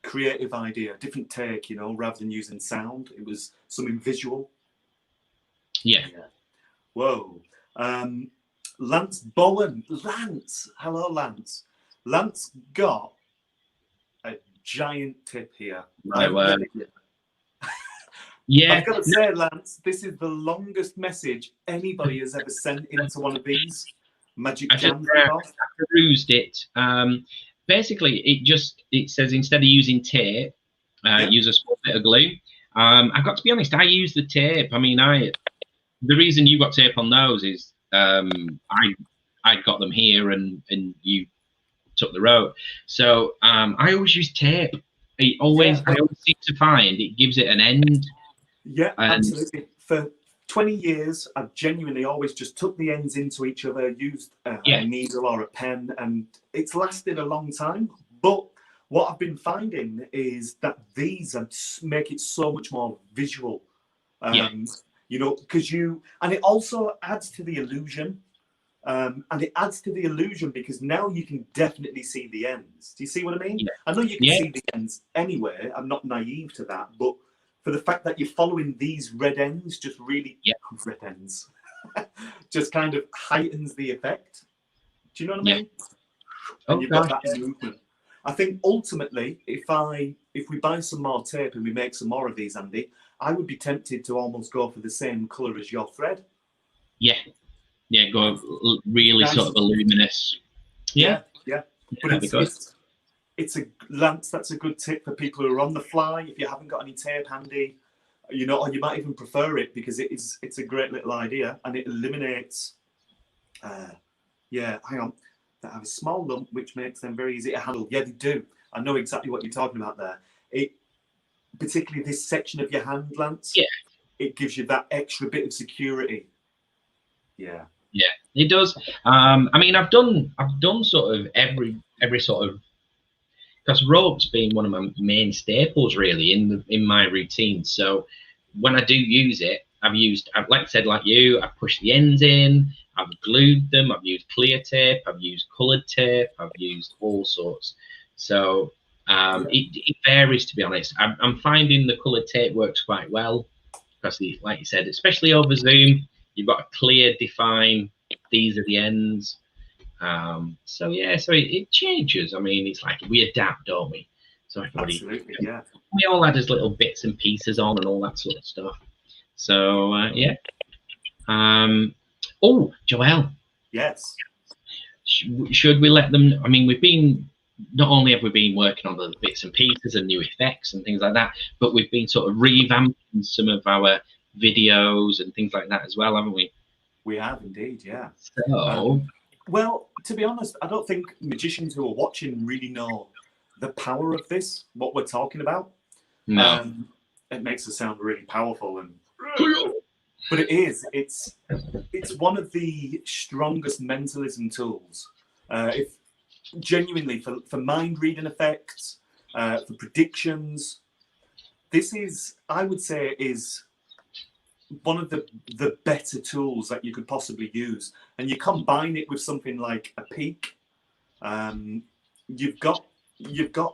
Speaker 5: Creative idea, different take, you know, rather than using sound. It was something visual.
Speaker 4: Yeah.
Speaker 5: Whoa. Lance Bowen. Lance. Hello, Lance. Lance got a giant tip here.
Speaker 4: Right, yeah.
Speaker 5: I've got to say, Lance, this is the longest message anybody has ever sent into one of these Magic Jams.
Speaker 4: I perused it. Basically, it says instead of using tape, use a small bit of glue. I've got to be honest, I use the tape. I mean, the reason you got tape on those is I got them here and you took the road. So I always use tape. I always seem to find it gives it an end.
Speaker 5: Yeah, absolutely. For 20 years, I've genuinely always just took the ends into each other, used a needle or a pen, and it's lasted a long time. But what I've been finding is that these make it so much more visual. You know, because and it also adds to the illusion. And it adds to the illusion because now you can definitely see the ends. Do you see what I mean?
Speaker 4: Yeah.
Speaker 5: I know you can see the ends anywhere. I'm not naive to that, but for the fact that you're following these red ends, just really red ends, just kind of heightens the effect. Do you know what I mean? And you've got that movement. I think ultimately, if we buy some more tape and we make some more of these, Andy, I would be tempted to almost go for the same colour as your thread.
Speaker 4: Yeah. Yeah, go really sort of luminous. Yeah.
Speaker 5: But it's a Lance. That's a good tip for people who are on the fly. If you haven't got any tape handy, you know, or you might even prefer it because it's a great little idea and it eliminates. Hang on. That have a small lump, which makes them very easy to handle. Yeah, they do. I know exactly what you're talking about there. Particularly this section of your hand, Lance.
Speaker 4: Yeah.
Speaker 5: It gives you that extra bit of security. Yeah.
Speaker 4: Yeah, it does. I mean, I've done sort of every sort of, because rope's been one of my main staples really in my routine. So when I do use it, I've like I said, like you, I've pushed the ends in, I've glued them, I've used clear tape, I've used coloured tape, I've used all sorts. So it varies, to be honest. I'm finding the coloured tape works quite well because, like you said, especially over Zoom, you've got a clear, define, these are the ends. So it changes. I mean, it's like we adapt, don't we? So everybody, we all add as little bits and pieces on and all that sort of stuff. So oh, Joelle.
Speaker 5: Yes.
Speaker 4: Should we let them? I mean, not only have we been working on the bits and pieces and new effects and things like that, but we've been sort of revamping some of our videos and things like that as well, haven't we?
Speaker 5: We have indeed, yeah.
Speaker 4: So,
Speaker 5: well, to be honest, I don't think magicians who are watching really know the power of this, what we're talking about.
Speaker 4: No.
Speaker 5: It makes us sound really powerful, but it is. It's one of the strongest mentalism tools. If genuinely for mind reading effects, for predictions, this is, I would say, is one of the better tools that you could possibly use. And you combine it with something like a peak, you've got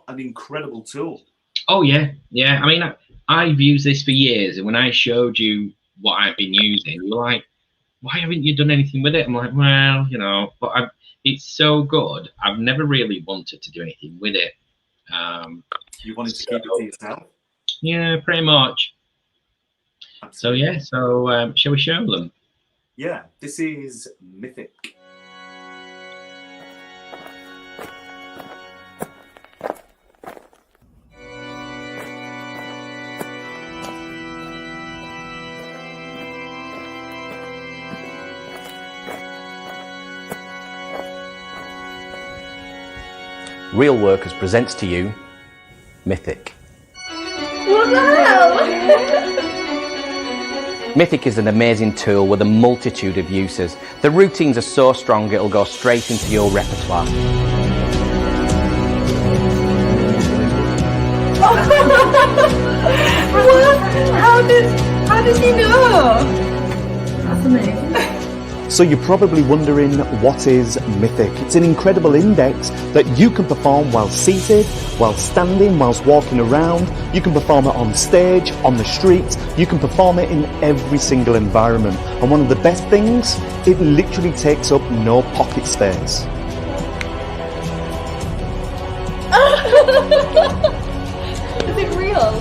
Speaker 5: an incredible tool.
Speaker 4: Oh yeah. I mean, I've used this for years, and when I showed you what I've been using, you were like, "Why haven't you done anything with it?" I'm like, "Well, you know," but it's so good. I've never really wanted to do anything with it.
Speaker 5: You wanted to keep it to yourself?
Speaker 4: Yeah, pretty much. Absolutely. So shall we show them?
Speaker 5: Yeah, this is Mythic.
Speaker 1: Real Workers presents to you Mythic.
Speaker 3: Wow!
Speaker 1: Mythic is an amazing tool with a multitude of uses. The routines are so strong it'll go straight into your repertoire.
Speaker 3: What? How did he know? That's amazing.
Speaker 1: So you're probably wondering, what is Mythic? It's an incredible index that you can perform while seated, while standing, whilst walking around. You can perform it on stage, on the streets. You can perform it in every single environment. And one of the best things, it literally takes up no pocket space.
Speaker 3: Is it real?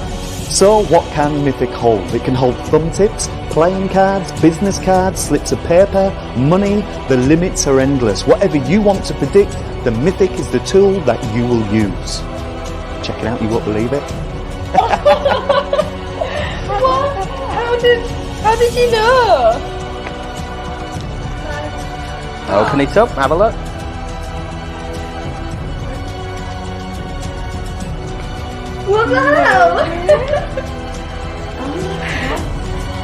Speaker 1: So what can Mythic hold? It can hold thumb tips, playing cards, business cards, slips of paper, money. The limits are endless. Whatever you want to predict, the Mythic is the tool that you will use. Check it out, you won't believe it.
Speaker 3: What? How did you know?
Speaker 1: Open it up, have a look.
Speaker 3: Wow!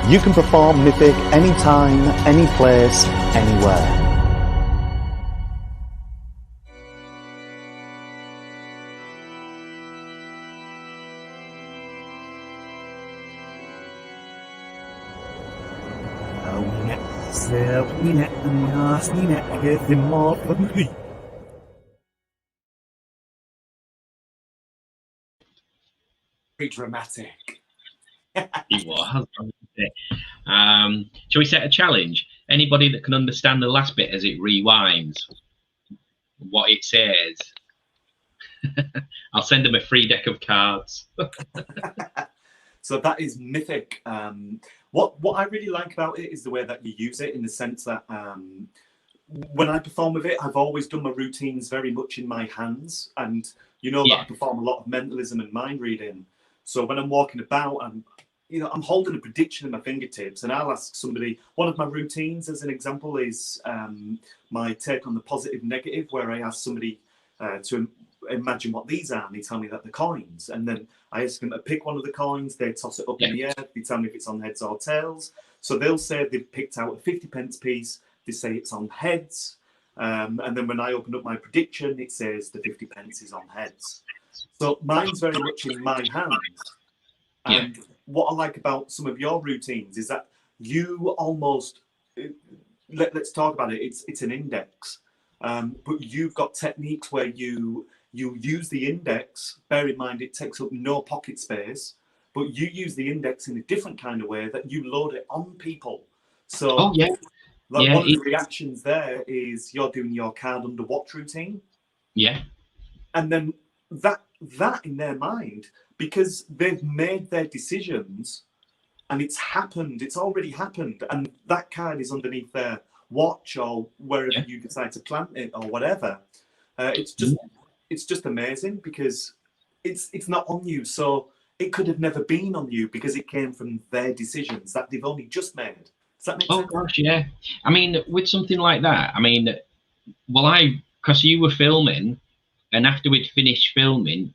Speaker 1: You can perform Mythic anytime, any place, anywhere. Oh yes.
Speaker 5: Very dramatic.
Speaker 4: He was. Shall we set a challenge? Anybody that can understand the last bit as it rewinds, what it says, I'll send them a free deck of cards.
Speaker 5: So that is Mythic. What I really like about it is the way that you use it, in the sense that when I perform with it, I've always done my routines very much in my hands, and you know that I perform a lot of mentalism and mind reading. So when I'm walking about, I'm holding a prediction in my fingertips, and I'll ask somebody. One of my routines, as an example, is my take on the positive negative, where I ask somebody to imagine what these are, and they tell me that they're coins, and then I ask them to pick one of the coins. They toss it up in the air. They tell me if it's on heads or tails. So they'll say they've picked out a 50p piece. They say it's on heads, and then when I open up my prediction, it says the 50p is on heads. So mine's very much in my hands. And what I like about some of your routines is that you almost, let's talk about it. It's an index, but you've got techniques where you use the index. Bear in mind, it takes up no pocket space, but you use the index in a different kind of way, that you load it on people. So one of the reactions there is you're doing your card under watch routine. Yeah. And then that in their mind, because they've made their decisions and it's happened, it's already happened, and that card is underneath their watch or wherever you decide to plant it or whatever. It's just amazing, because it's not on you, so it could have never been on you because it came from their decisions that they've only just made. Does that make sense?
Speaker 4: Oh gosh, yeah. I mean, with something like that, I mean, because you were filming, and after we'd finished filming,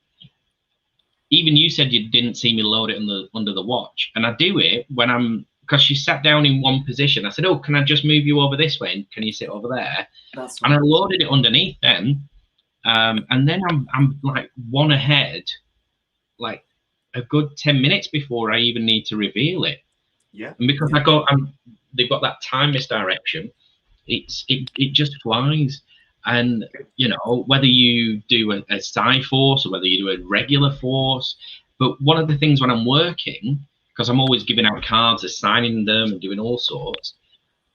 Speaker 4: even you said you didn't see me load it under the watch, and I do it when because she sat down in one position. I said, "Oh, can I just move you over this way? And can you sit over there?"
Speaker 5: That's
Speaker 4: right. And I loaded it underneath then, and then I'm like one ahead, like a good 10 minutes before I even need to reveal it.
Speaker 5: Yeah.
Speaker 4: And because they've got that time misdirection, it just flies. And you know, whether you do a psi force or whether you do a regular force, but one of the things when I'm working, because I'm always giving out cards, assigning them and doing all sorts,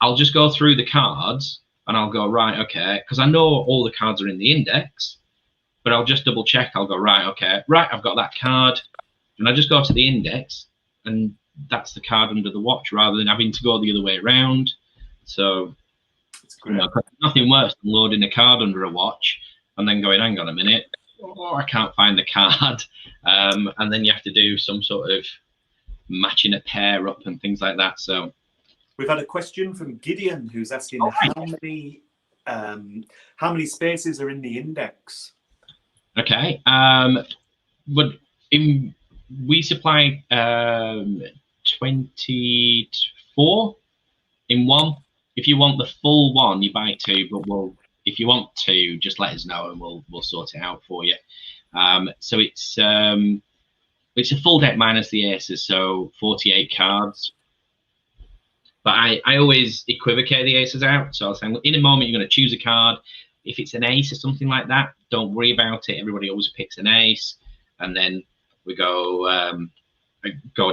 Speaker 4: I'll just go through the cards and I'll go, right, okay, because I know all the cards are in the index, but I'll just double check. I'll go, right, okay, right, I've got that card, and I just go to the index, and that's the card under the watch, rather than having to go the other way around. So you know, nothing worse than loading a card under a watch and then going, hang on a minute, oh, I can't find the card, and then you have to do some sort of matching a pair up and things like that. So
Speaker 5: we've had a question from Gideon, who's asking how many spaces are in the index.
Speaker 4: Okay, but we supply 24 in one. If you want the full one, you buy two, but if you want two, just let us know and we'll sort it out for you. So it's a full deck minus the aces, so 48 cards. But I always equivocate the aces out. So I'll say, in a moment, you're going to choose a card. If it's an ace or something like that, don't worry about it. Everybody always picks an ace, and then we go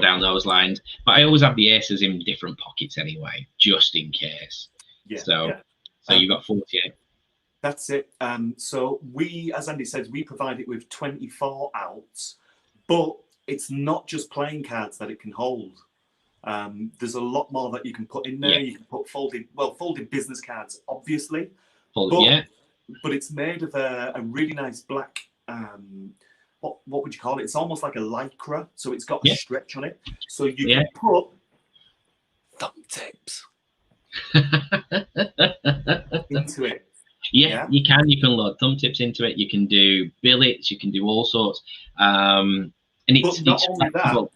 Speaker 4: down those lines. But I always have the aces in different pockets anyway, just in case. Yeah. So you've got 48.
Speaker 5: That's it. So we, as Andy says, we provide it with 24 outs, but it's not just playing cards that it can hold. There's a lot more that you can put in there. You can put folded business cards, obviously. But it's made of a really nice black, what would you call it? It's almost like a lycra, so it's got a stretch on it. So you can put thumb tips into it.
Speaker 4: Yeah, you can. You can load thumb tips into it. You can do billets. You can do all sorts. And it's
Speaker 5: not only that.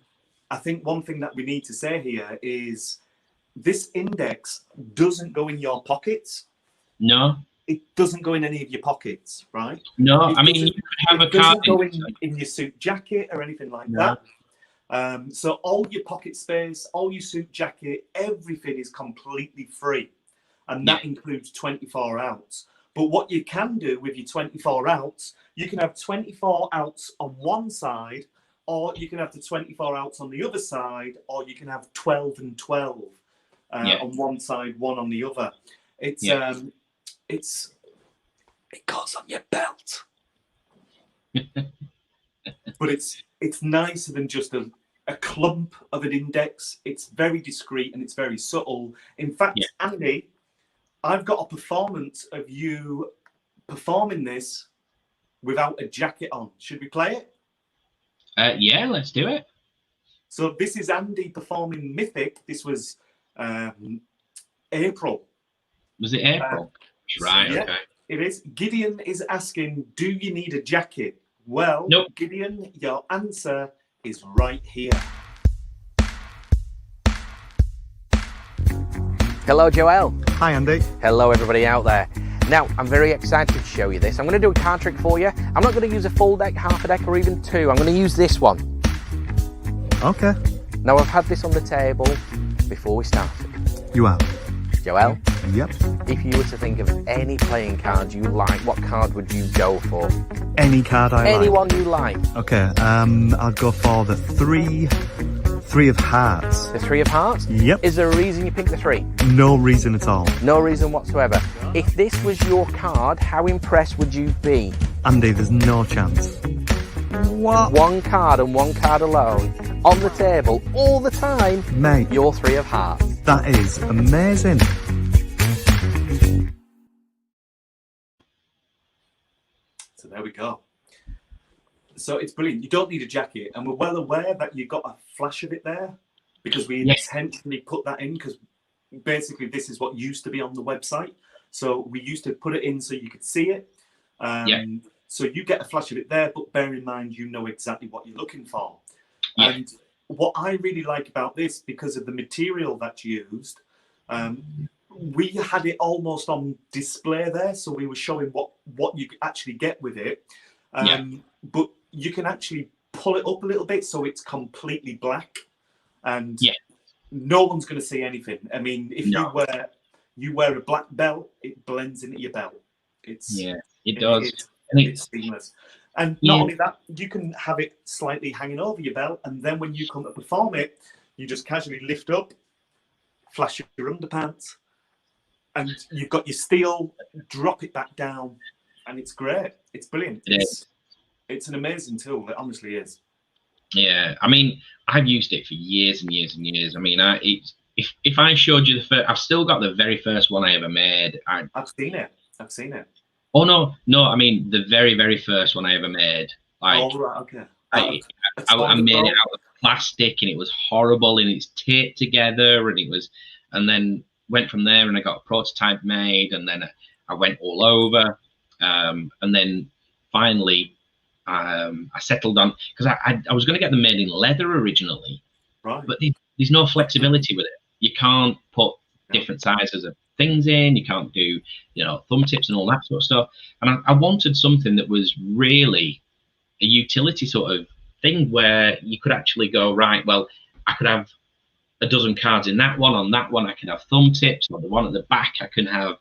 Speaker 5: I think one thing that we need to say here is this index doesn't go in your pockets.
Speaker 4: No.
Speaker 5: It doesn't go in any of your pockets, right?
Speaker 4: No, I mean, you could have a card.
Speaker 5: It doesn't go in your suit jacket or anything like that. So all your pocket space, all your suit jacket, everything is completely free. And that includes 24 ounce. But what you can do with your 24 ounce, you can have 24 ounce on one side, or you can have the 24 ounce on the other side, or you can have 12 and 12 on one side, one on the other. It goes on your belt. But it's nicer than just a clump of an index. It's very discreet and it's very subtle. In fact, Andy, I've got a performance of you performing this without a jacket on. Should we play it?
Speaker 4: Yeah, let's do it.
Speaker 5: So this is Andy performing Mythic. This was April.
Speaker 4: Was it April? Right,
Speaker 5: yeah,
Speaker 4: okay.
Speaker 5: It is. Gideon is asking, do you need a jacket? Well,
Speaker 4: nope.
Speaker 5: Gideon, your answer is right here.
Speaker 6: Hello, Joel.
Speaker 1: Hi, Andy.
Speaker 6: Hello, everybody out there. Now, I'm very excited to show you this. I'm going to do a card trick for you. I'm not going to use a full deck, half a deck, or even two. I'm going to use this one.
Speaker 1: Okay.
Speaker 6: Now, I've had this on the table before we started.
Speaker 1: You have?
Speaker 6: Joel?
Speaker 1: Yep.
Speaker 6: If you were to think of any playing card you like, what card would you go for?
Speaker 1: Any card I like?
Speaker 6: Anyone you like.
Speaker 1: Okay, I'll go for the three of hearts.
Speaker 6: The three of hearts?
Speaker 1: Yep.
Speaker 6: Is there a reason you picked the three?
Speaker 1: No reason at all.
Speaker 6: No reason whatsoever. If this was your card, how impressed would you be?
Speaker 1: Andy, there's no chance. What?
Speaker 6: One card and one card alone on the table all the time.
Speaker 1: Mate.
Speaker 6: Your three of hearts.
Speaker 1: That is amazing.
Speaker 5: So there we go. So it's brilliant. You don't need a jacket, and we're well aware that you got a flash of it there because we intentionally put that in because basically this is what used to be on the website. So we used to put it in so you could see it. So you get a flash of it there, but bear in mind you know exactly what you're looking for.
Speaker 4: Yeah.
Speaker 5: And what I really like about this, because of the material that's used, we had it almost on display there, so we were showing what you actually get with it. But you can actually pull it up a little bit so it's completely black, and no one's going to see anything. I mean, if you wear a black belt, it blends into your belt. It
Speaker 4: does.
Speaker 5: It's seamless. And not only that, you can have it slightly hanging over your belt, and then when you come to perform it, you just casually lift up, flash your underpants, and you've got your steel, drop it back down, and it's great. It's brilliant. It's an amazing tool. It honestly is.
Speaker 4: Yeah, I mean, I've used it for years and years and years. I mean, if I showed you the first, I've still got the very first one I ever made. I've
Speaker 5: seen it. I've seen it.
Speaker 4: Oh no! I mean, the very, very first one I ever made. Like,
Speaker 5: oh right, okay.
Speaker 4: I made it out of plastic, and it was horrible, and it's taped together, and then went from there, and I got a prototype made, and then I went all over, and then finally I settled on, because I was going to get them made in leather originally,
Speaker 5: right?
Speaker 4: But there's no flexibility with it. You can't put different sizes of things in, you can't do thumb tips and all that sort of stuff, and I wanted something that was really a utility sort of thing where you could actually go, right, well, I could have a dozen cards in that one. On that one I can have thumb tips, on the one at the back I can have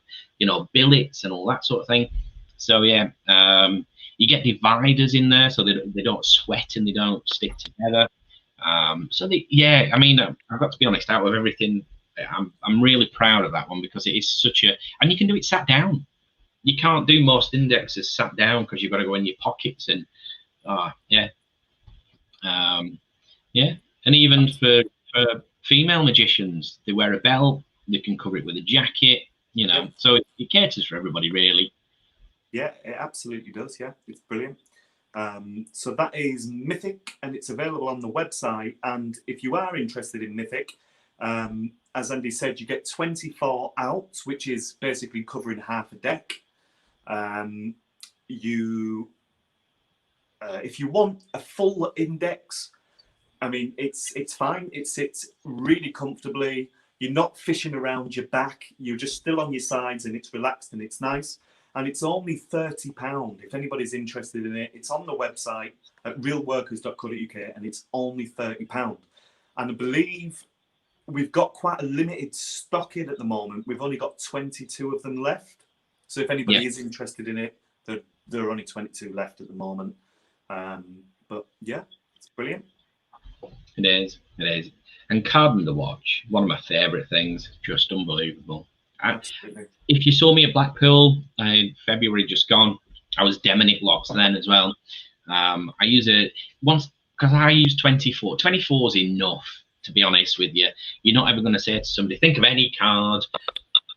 Speaker 4: billets and all that sort of thing. So you get dividers in there so they don't sweat and they don't stick together. I mean, I've got to be honest, out of everything, I'm really proud of that one, because it is such a, and you can do it sat down. You can't do most indexes sat down because you've got to go in your pockets and and even for female magicians, they wear a belt, they can cover it with a jacket, so it caters for everybody really.
Speaker 5: Yeah, it absolutely does. Yeah, it's brilliant. So that is Mythic, and it's available on the website. And if you are interested in Mythic, as Andy said, you get 24 outs, which is basically covering half a deck. If you want a full index, I mean, it's fine. It sits really comfortably. You're not fishing around your back. You're just still on your sides, and it's relaxed and it's nice. and it's only £30. If anybody's interested in it, it's on the website at realworkers.co.uk, and it's only £30. And I believe we've got quite a limited stock in at the moment. We've only got 22 of them left. So if anybody is interested in it, there are only 22 left at the moment. But yeah, it's brilliant.
Speaker 4: It is. It is. And Card and the Watch, one of my favourite things. Just unbelievable. If you saw me at Blackpool in February just gone, I was demming it lots then as well. I use it once because I use 24. 24 is enough, to be honest with you. You're not ever going to say to somebody, think of any card.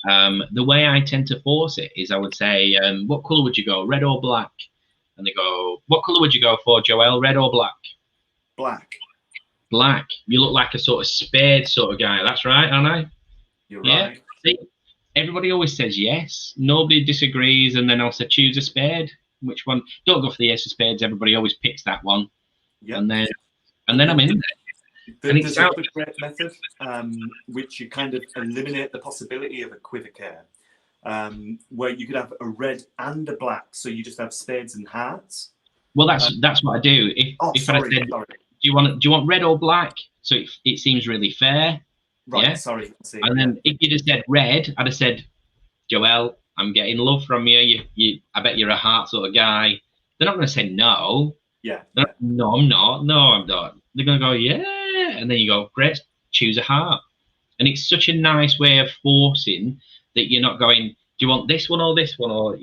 Speaker 4: The way I tend to force it is I would say, what colour would you go, red or black? And they go, what colour would you go for, Joel, red or black?
Speaker 5: Black.
Speaker 4: Black. You look like a sort of spade sort of guy. That's right, aren't I?
Speaker 5: You're right.
Speaker 4: See, everybody always says yes. Nobody disagrees. And then I'll say, choose a spade. Which one? Don't go for the ace of spades. Everybody always picks that one.
Speaker 5: Yep.
Speaker 4: And then I'm in there. And
Speaker 5: there's a great method, which you kind of eliminate the possibility of a quiver where you could have a red and a black. So you just have spades and hearts. Well,
Speaker 4: that's what I do. If I said, do you want red or black? So it seems really fair.
Speaker 5: Right.
Speaker 4: Yeah?
Speaker 5: Sorry.
Speaker 4: And then if you just said red, I'd have said, Joel, I'm getting love from you. I bet you're a heart sort of guy. They're not going to say no.
Speaker 5: Yeah.
Speaker 4: No, I'm not. No, I'm not. They're going to go, yeah. And then you go, great, choose a heart. And it's such a nice way of forcing that you're not going, do you want this one or this one? Or,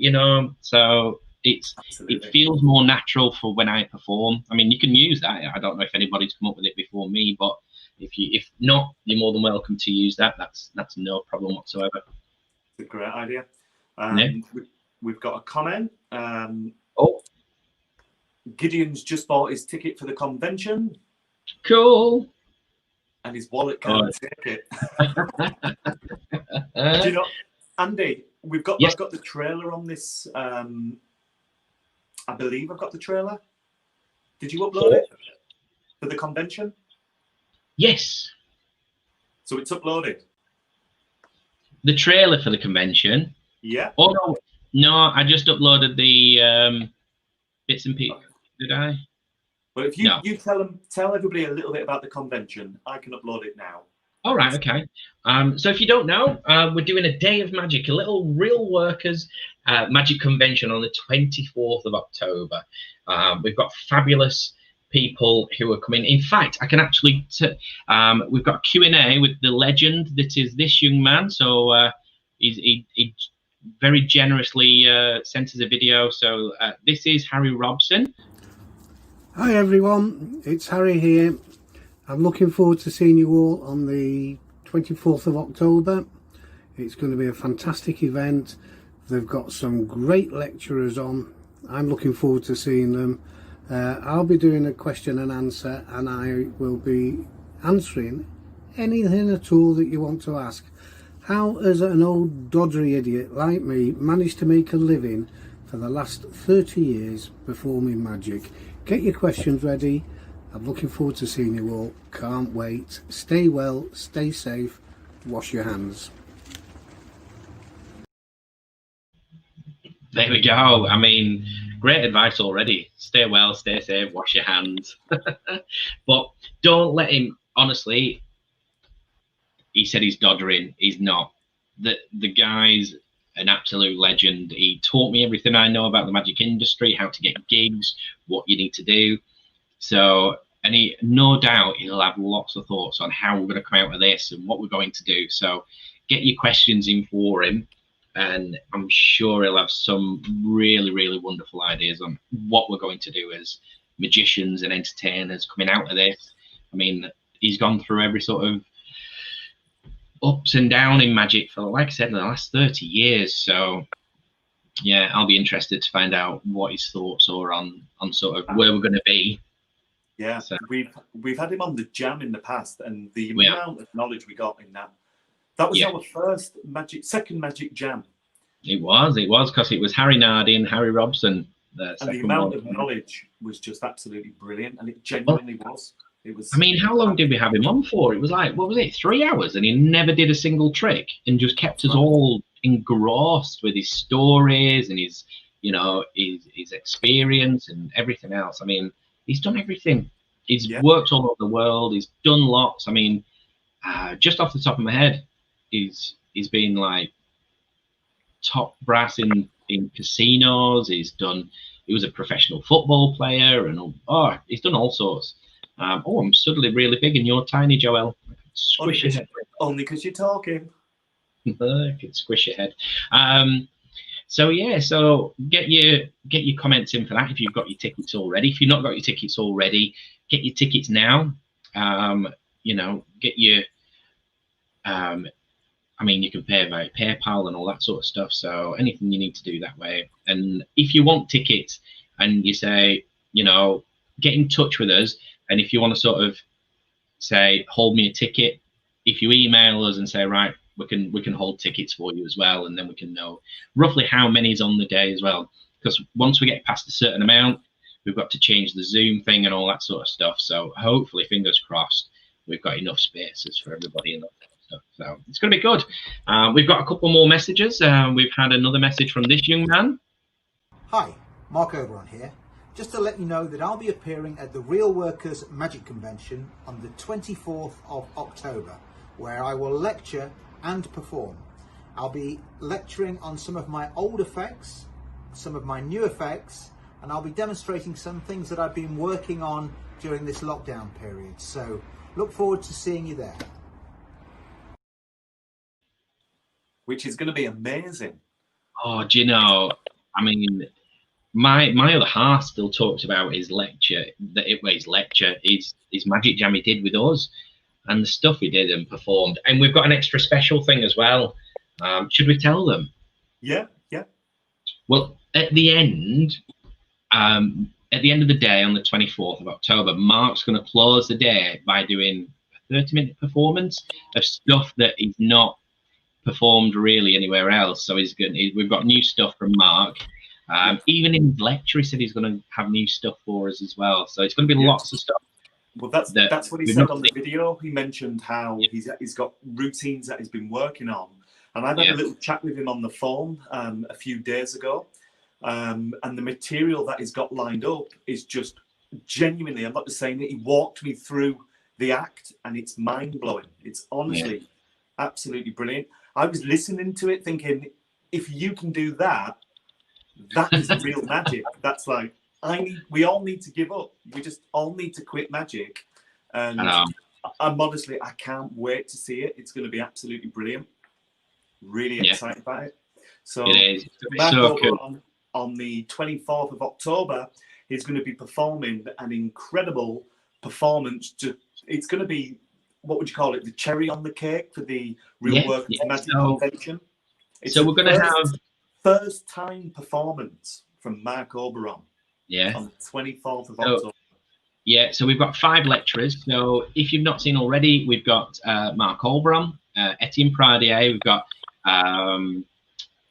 Speaker 4: so it feels more natural for when I perform. I mean, you can use that. I don't know if anybody's come up with it before me, but if not, you're more than welcome to use that. That's no problem whatsoever.
Speaker 5: It's a great idea. We've got a comment. Gideon's just bought his ticket for the convention.
Speaker 4: Cool.
Speaker 5: And his wallet can't take it. Do you know, Andy, I've got the trailer on this. I believe I've got the trailer. Did you upload it for the convention?
Speaker 4: Yes.
Speaker 5: So it's uploaded.
Speaker 4: The trailer for the convention?
Speaker 5: Yeah.
Speaker 4: Oh no, I just uploaded the bits and pieces. Did I?
Speaker 5: Well, if you tell everybody a little bit about the convention, I can upload it now.
Speaker 4: All right, okay. So if you don't know, we're doing a day of magic, a little Real Workers magic convention on the 24th of October. We've got fabulous people who are coming. In fact, I can actually, we've got a Q&A with the legend that is this young man. So he very generously sent us a video. So this is Harry Robson.
Speaker 7: Hi everyone, it's Harry here. I'm looking forward to seeing you all on the 24th of October. It's going to be a fantastic event. They've got some great lecturers on. I'm looking forward to seeing them. I'll be doing a question and answer, and I will be answering anything at all that you want to ask. How has an old doddery idiot like me managed to make a living for the last 30 years performing magic? Get your questions ready. I'm looking forward to seeing you all. Can't wait. Stay well, stay safe, wash your hands.
Speaker 4: There we go. I mean, great advice already. Stay well, stay safe, wash your hands. But don't let him, honestly, he said he's doddering. He's not. The guy's an absolute legend. He taught me everything I know about the magic industry, how to get gigs, what you need to do. So, and no doubt he'll have lots of thoughts on how we're going to come out of this and what we're going to do. So get your questions in for him, and I'm sure he'll have some really, really wonderful ideas on what we're going to do as magicians and entertainers coming out of this. I mean, he's gone through every sort of ups and down in magic for, like I said, in the last 30 years. So yeah, I'll be interested to find out what his thoughts are on sort of where we're going to be.
Speaker 5: Yeah, so we've had him on the jam in the past, and the amount of knowledge we got in that was our second magic jam.
Speaker 4: It was because it was Harry Nardi and Harry Robson.
Speaker 5: And the amount of knowledge was just absolutely brilliant, and it genuinely was. It was.
Speaker 4: I mean, how long did we have him on for? It was like, what was it, 3 hours, and he never did a single trick and just kept us all engrossed with his stories and his, you know, his experience and everything else. I mean, he's done everything. He's worked all over the world. He's done lots. I mean, just off the top of my head, he's been like top brass in casinos. He was a professional football player, and he's done all sorts. I'm suddenly really big and you're tiny, Joel. I could squish your head.
Speaker 5: Only because you're talking.
Speaker 4: I could squish your head. So yeah, so get your comments in for that if you've got your tickets already. If you've not got your tickets already, get your tickets now. You know, get your I mean, you can pay via PayPal and all that sort of stuff. So anything you need to do that way. And if you want tickets and you say, you know, get in touch with us. And if you want to sort of say, hold me a ticket, if you email us and say, right, we can hold tickets for you as well. And then we can know roughly how many is on the day as well. Because once we get past a certain amount, we've got to change the Zoom thing and all that sort of stuff. So hopefully, fingers crossed, we've got enough spaces for everybody and that sort of stuff. So it's going to be good. We've got a couple more messages. We've had another message from this young man.
Speaker 8: Hi, Mark Oberon here. Just to let you know that I'll be appearing at the Real Workers Magic Convention on the 24th of October, where I will lecture and perform. I'll be lecturing on some of my old effects, some of my new effects, and I'll be demonstrating some things that I've been working on during this lockdown period. So look forward to seeing you there.
Speaker 5: Which is going to be amazing.
Speaker 4: Oh, do you know, I mean, my other half still talks about his lecture, his Magic Jam he did with us, and the stuff he did and performed. And we've got an extra special thing as well. Should we tell them?
Speaker 5: Yeah.
Speaker 4: Well, at the end of the day on the 24th of October, Mark's going to close the day by doing a 30-minute performance of stuff that he's not performed really anywhere else. So we've got new stuff from Mark. Even in his lecture, he said he's going to have new stuff for us as well. So it's going to be lots of stuff.
Speaker 5: Well, that's what he said on the video. He mentioned how he's got routines that he's been working on. And I've had a little chat with him on the phone a few days ago. And the material that he's got lined up is just genuinely, I'm not just saying that, he walked me through the act and it's mind-blowing. It's honestly absolutely brilliant. I was listening to it thinking, if you can do that, that is real magic. That's like, we all need to give up. We just all need to quit magic. And I'm honestly, I can't wait to see it. It's going to be absolutely brilliant. Really excited about it. So,
Speaker 4: it is.
Speaker 5: Back
Speaker 4: so
Speaker 5: over
Speaker 4: cool.
Speaker 5: on the 24th of October, he's going to be performing an incredible performance. It's going to be, what would you call it, the cherry on the cake for the Real Workers Magic Convention.
Speaker 4: So we're going to have
Speaker 5: first time performance from Mark Oberon. On the 24th of October.
Speaker 4: So we've got 5 lecturers. So if you've not seen already, we've got Mark Oberon, Etienne Pradier, we've got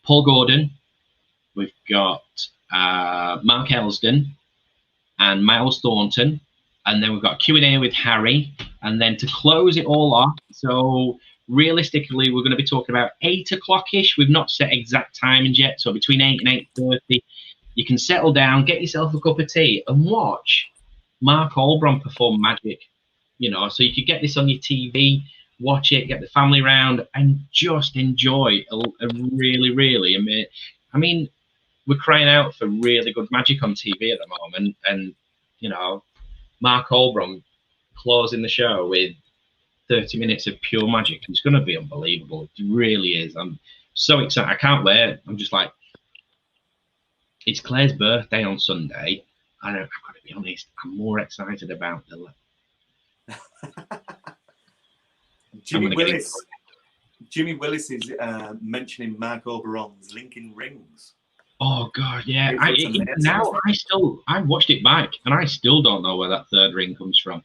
Speaker 4: Paul Gordon, we've got Mark Elsden and Miles Thornton, and then we've got Q&A with Harry, and then to close it all off, so realistically we're going to be talking about 8 o'clock-ish. We've not set exact timings yet, so between 8 and 8:30 you can settle down, get yourself a cup of tea and watch Mark Oberon perform magic, you know. So you could get this on your TV, watch it, get the family round and just enjoy a really, really amazing. I mean, we're crying out for really good magic on TV at the moment, and you know, Mark Oberon closing the show with 30 minutes of pure magic. It's going to be unbelievable. It really is. I'm so excited. I can't wait. I'm just like, it's Claire's birthday on Sunday. I've got to be honest, I'm more excited about the
Speaker 5: Jimmy Willis is mentioning Mark Oberon's Lincoln Rings.
Speaker 4: Oh God, yeah. I watched it back and I still don't know where that 3rd ring comes from.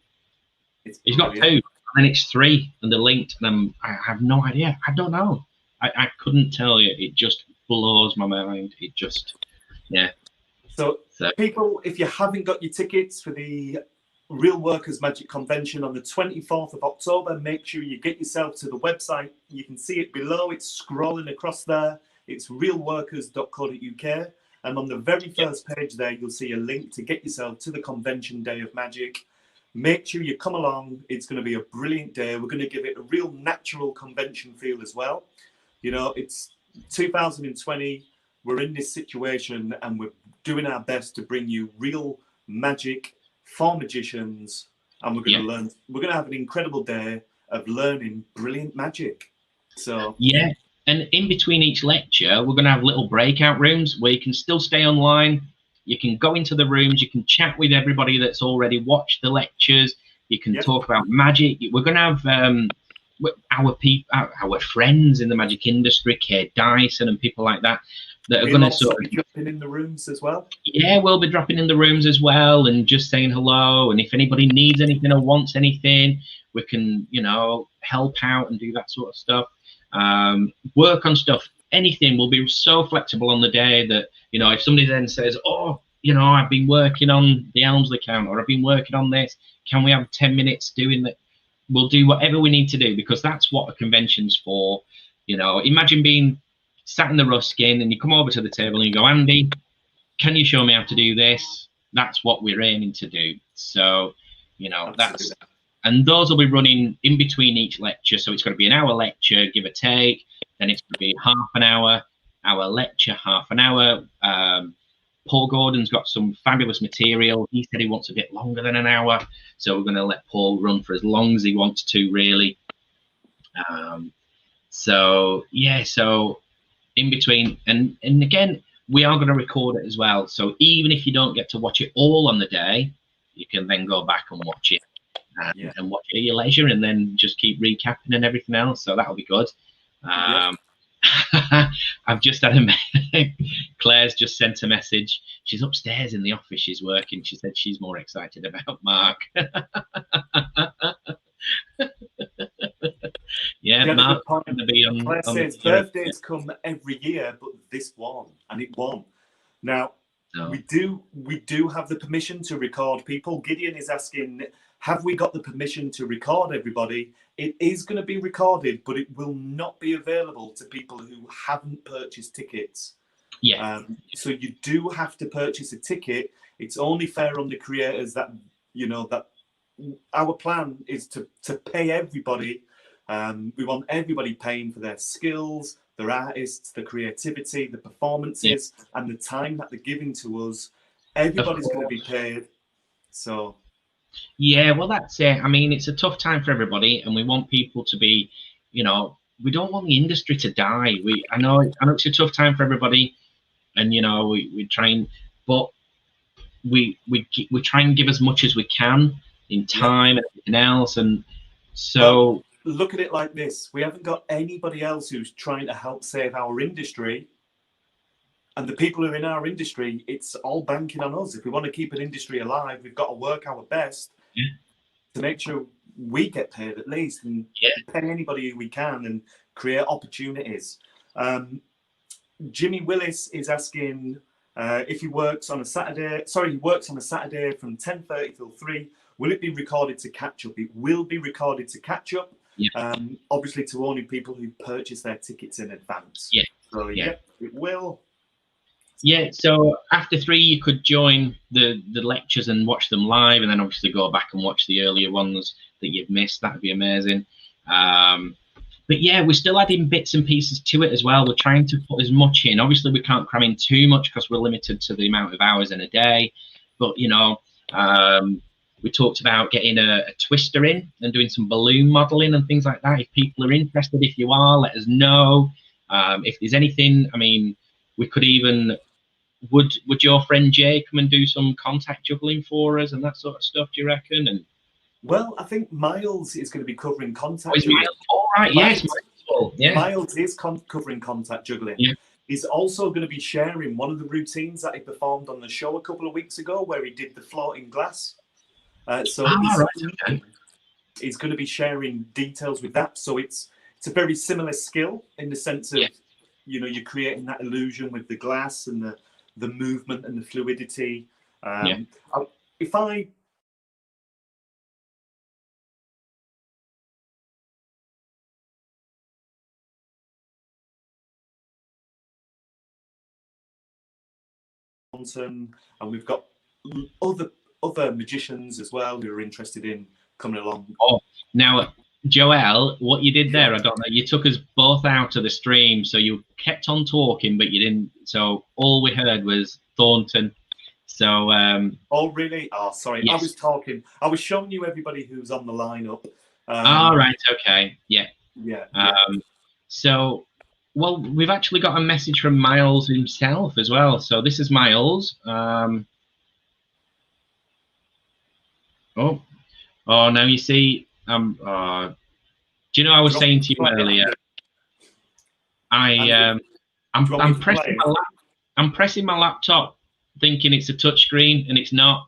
Speaker 4: He's got 2 and then it's 3 and they're linked, and I have no idea. I don't know. I couldn't tell you. It just blows my mind. It just, So people, if you haven't got your tickets for the
Speaker 5: Real Workers Magic Convention on the 24th of October. Make sure you get yourself to the website. You can see it below. It's scrolling across there. It's realworkers.co.uk. And on the very first page there, you'll see a link to get yourself to the Convention Day of Magic. Make sure you come along. It's going to be a brilliant day. We're going to give it a real natural convention feel as well. You know, it's 2020. We're in this situation and we're doing our best to bring you real magic for magicians. And we're going to learn. We're going to have an incredible day of learning brilliant magic. So
Speaker 4: yeah. And in between each lecture, we're going to have little breakout rooms where you can still stay online. You can go into the rooms. You can chat with everybody that's already watched the lectures. You can talk about magic. We're going to have our friends in the magic industry, Kay Dyson and people like that, that are going to sort of
Speaker 5: be dropping in the rooms as well.
Speaker 4: Yeah, we'll be dropping in the rooms as well and just saying hello. And if anybody needs anything or wants anything, we can, you know, help out and do that sort of stuff. Work on stuff, anything. Will be so flexible on the day that, you know, if somebody then says, oh, you know, I've been working on the Elmsley account or I've been working on this, can we have 10 minutes doing that? We'll do whatever we need to do, because that's what a convention's for. You know, imagine being sat in the Ruskin and you come over to the table and you go, Andy, can you show me how to do this? That's what we're aiming to do. So, you know, that's, and those will be running in between each lecture. So it's going to be an hour lecture, give or take. Then it's going to be half an hour lecture, half an hour. Paul Gordon's got some fabulous material. He said he wants a bit longer than an hour. So we're going to let Paul run for as long as he wants to, really. So, yeah, so in between. And again, we are going to record it as well. So even if you don't get to watch it all on the day, you can then go back and watch it. And watch it at your leisure, and then just keep recapping and everything else. So that'll be good. I've just had Claire's just sent a message. She's upstairs in the office. She's working. She said she's more excited about Mark. Yeah, Mark's going to be on.
Speaker 5: Claire says birthdays come every year, but this one, and it won. Now we do have the permission to record people. Gideon is asking, have we got the permission to record everybody? It is going to be recorded, but it will not be available to people who haven't purchased tickets.
Speaker 4: Yeah.
Speaker 5: So you do have to purchase a ticket. It's only fair on the creators that, you know, that our plan is to pay everybody. We want everybody paying for their skills, their artists, the creativity, the performances, and the time that they're giving to us. Everybody's going to be paid. So.
Speaker 4: Yeah, well, that's it. I mean, it's a tough time for everybody, and we want people to be, you know, we don't want the industry to die. I know it's a tough time for everybody, and you know, we try and, but we try and give as much as we can in time and everything else, and so.
Speaker 5: Well, look at it like this: we haven't got anybody else who's trying to help save our industry. And the people who are in our industry, it's all banking on us. If we want to keep an industry alive, we've got to work our best to make sure we get paid at least, and pay anybody who we can and create opportunities. Jimmy Willis is asking if he works on a Saturday. Sorry, he works on a Saturday from 10:30 till 3. Will it be recorded to catch up? It will be recorded to catch up. Obviously, to only people who purchase their tickets in advance. So it will.
Speaker 4: Yeah, so after 3, you could join the lectures and watch them live, and then obviously go back and watch the earlier ones that you've missed. That'd be amazing. But yeah, we're still adding bits and pieces to it as well. We're trying to put as much in. Obviously, we can't cram in too much because we're limited to the amount of hours in a day. But, you know, we talked about getting a twister in and doing some balloon modelling and things like that. If people are interested, if you are, let us know. If there's anything, I mean, we could even, would your friend Jay come and do some contact juggling for us and that sort of stuff, do you reckon? And
Speaker 5: well, I think Miles is going to be covering contact.
Speaker 4: Oh, is Miles all right? Yes,
Speaker 5: Miles is covering contact juggling. He's also going to be sharing one of the routines that he performed on the show a couple of weeks ago, where he did the floating glass. He's going to be sharing details with that. So it's a very similar skill in the sense of, you know, you're creating that illusion with the glass and the movement and the fluidity. If I Thornton, and we've got other magicians as well who are interested in coming along.
Speaker 4: Oh, now, Joel, what you did there, I don't know. You took us both out of the stream, so you kept on talking, but you didn't. So all we heard was Thornton. So.
Speaker 5: Oh, really? Oh, sorry.
Speaker 4: Yes.
Speaker 5: I was talking. I was showing you everybody who's on the lineup.
Speaker 4: Right. Okay. Yeah.
Speaker 5: Yeah.
Speaker 4: So, well, we've actually got a message from Miles himself as well. So this is Miles. Oh, now you see. Do you know I was saying to you earlier? I'm pressing my laptop, thinking it's a touchscreen, and it's not.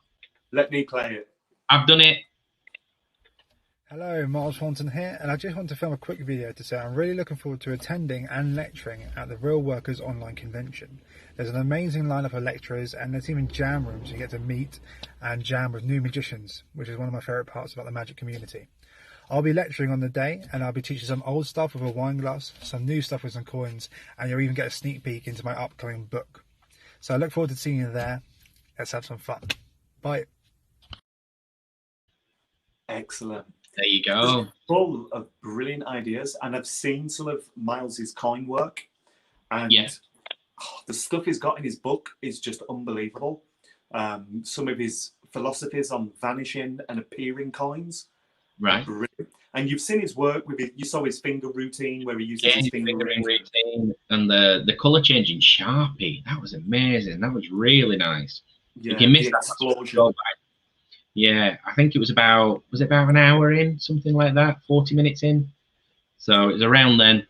Speaker 5: Let me play it.
Speaker 4: I've done it.
Speaker 9: Hello, Miles Thornton here, and I just want to film a quick video to say I'm really looking forward to attending and lecturing at the Real Workers Online Convention. There's an amazing lineup of lecturers, and there's even jam rooms you get to meet and jam with new magicians, which is one of my favourite parts about the magic community. I'll be lecturing on the day, and I'll be teaching some old stuff with a wine glass, some new stuff with some coins, and you'll even get a sneak peek into my upcoming book. So I look forward to seeing you there. Let's have some fun. Bye.
Speaker 5: Excellent.
Speaker 4: There you go.
Speaker 5: It's full of brilliant ideas, and I've seen some of Miles's coin work, and the stuff he's got in his book is just unbelievable. Some of his philosophies on vanishing and appearing coins,
Speaker 4: right?
Speaker 5: Brilliant. And you've seen his work with you saw his finger routine where he uses his fingering
Speaker 4: routine, and the color changing Sharpie. That was amazing. That was really nice.
Speaker 5: Yeah,
Speaker 4: you can miss that
Speaker 5: explosion.
Speaker 4: Yeah, I think it was about an hour in, something like that, 40 minutes in. So it was around then.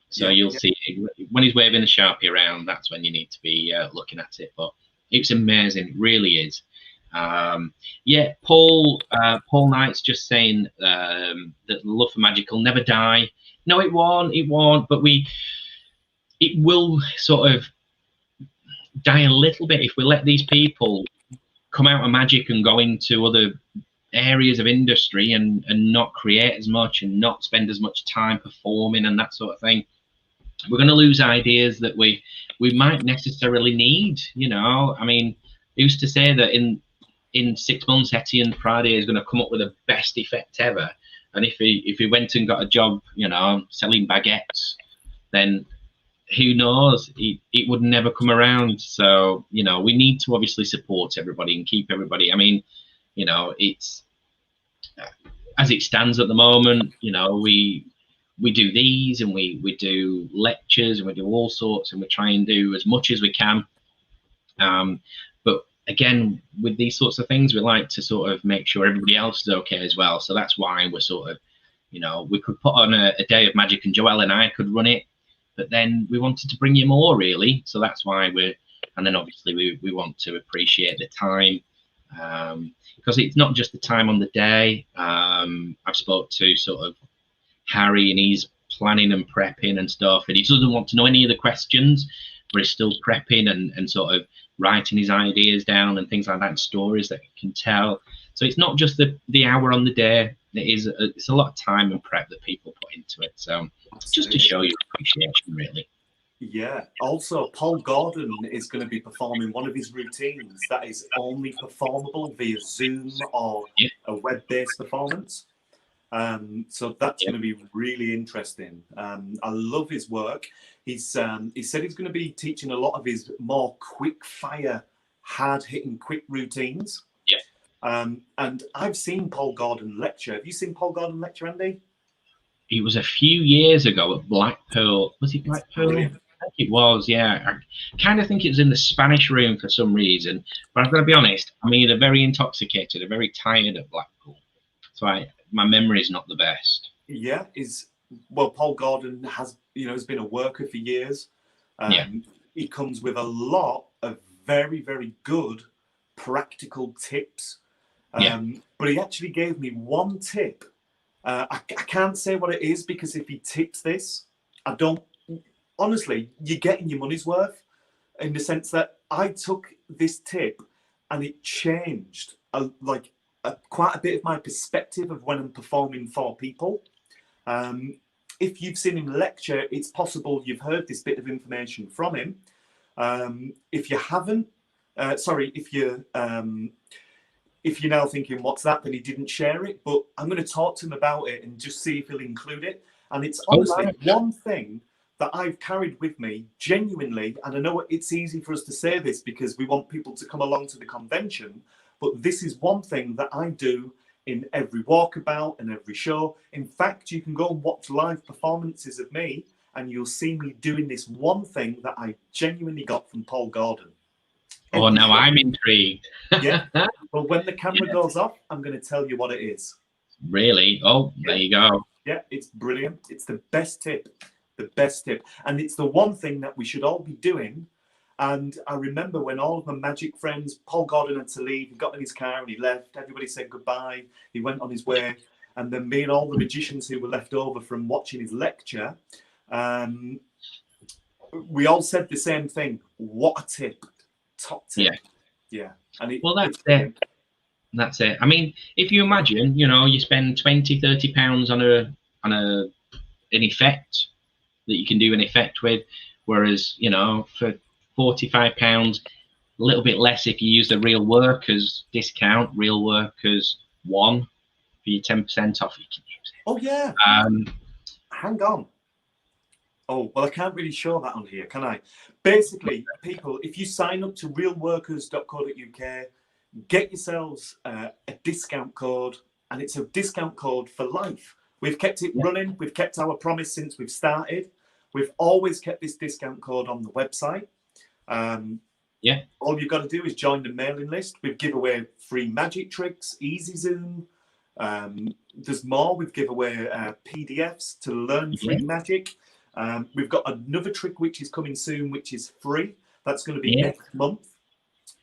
Speaker 4: So you'll see it. When he's waving the Sharpie around, that's when you need to be looking at it. But it's amazing, it really is. Paul Knight's just saying that the love for magic will never die. No, it won't. But it will sort of die a little bit if we let these people come out of magic and go into other areas of industry and not create as much and not spend as much time performing and that sort of thing. We're going to lose ideas that we might necessarily need. You know, I mean, I used to say that in 6 months, Etienne Friday is going to come up with the best effect ever. And if he went and got a job, you know, selling baguettes, then who knows, it would never come around. So, you know, we need to obviously support everybody and keep everybody. I mean, you know, it's as it stands at the moment, you know, we do these and we do lectures and we do all sorts, and we try and do as much as we can. But again, with these sorts of things, we like to sort of make sure everybody else is okay as well. So that's why we're sort of, you know, we could put on a day of magic and Joel and I could run it, but then we wanted to bring you more, really. So that's why and then obviously we want to appreciate the time, because it's not just the time on the day. I've spoke to sort of Harry, and he's planning and prepping and stuff, and he doesn't want to know any of the questions, but he's still prepping and sort of writing his ideas down and things like that, and stories that he can tell. So it's not just the hour on the day. It's a lot of time and prep that people put into it. So just to show your appreciation, really.
Speaker 5: Yeah. Also, Paul Gordon is going to be performing one of his routines that is only performable via Zoom or a web-based performance. So that's going to be really interesting. I love his work. He said he's going to be teaching a lot of his more quick-fire, hard-hitting, quick routines. And I've seen Paul Gordon lecture. Have you seen Paul Gordon lecture, Andy?
Speaker 4: It was a few years ago at Blackpool. Was it Blackpool?
Speaker 5: Brilliant.
Speaker 4: I think it was, yeah. I kind of think it was in the Spanish room for some reason. But I've got to be honest, I'm either very intoxicated or very tired at Blackpool. So my memory is not the best.
Speaker 5: Yeah, Paul Gordon has been a worker for years. He comes with a lot of very, very good practical tips. But he actually gave me one tip. I can't say what it is, because if he tips this, honestly, you're getting your money's worth, in the sense that I took this tip and it changed quite a bit of my perspective of when I'm performing for people. If you've seen him lecture, it's possible you've heard this bit of information from him. If you haven't, Sorry, if you're now thinking, what's that, then he didn't share it. But I'm going to talk to him about it and just see if he'll include it. And it's honestly one thing that I've carried with me genuinely. And I know it's easy for us to say this because we want people to come along to the convention. But this is one thing that I do in every walkabout and every show. In fact, you can go and watch live performances of me and you'll see me doing this one thing that I genuinely got from Paul Gordon.
Speaker 4: Oh, now I'm intrigued.
Speaker 5: Yeah. Well, when the camera goes off, I'm going to tell you what it is.
Speaker 4: Really? Oh, there you go.
Speaker 5: Yeah, it's brilliant. It's the best tip. The best tip. And it's the one thing that we should all be doing. And I remember when all of my magic friends, Paul Gordon had to leave, he got in his car and he left. Everybody said goodbye. He went on his way. And then me and all the magicians who were left over from watching his lecture, we all said the same thing. What a tip. Top tip. Yeah. And
Speaker 4: well, that's it. That's it. I mean, if you imagine, you know, you spend 20, 30 pounds on an effect that you can do an effect with, whereas, you know, for 45 pounds, a little bit less if you use the Real Workers discount, Real Workers 1 for your 10% off, you can use it.
Speaker 5: Oh yeah. Hang on. Oh, well, I can't really show that on here, can I? Basically, people, if you sign up to realworkers.co.uk, get yourselves a discount code, and it's a discount code for life. We've kept it running. We've kept our promise since we've started. We've always kept this discount code on the website. All you've got to do is join the mailing list. We give away free magic tricks, Easy Zoom. There's more. We've give away PDFs to learn free magic. We've got another trick which is coming soon, which is free. That's going to be next month.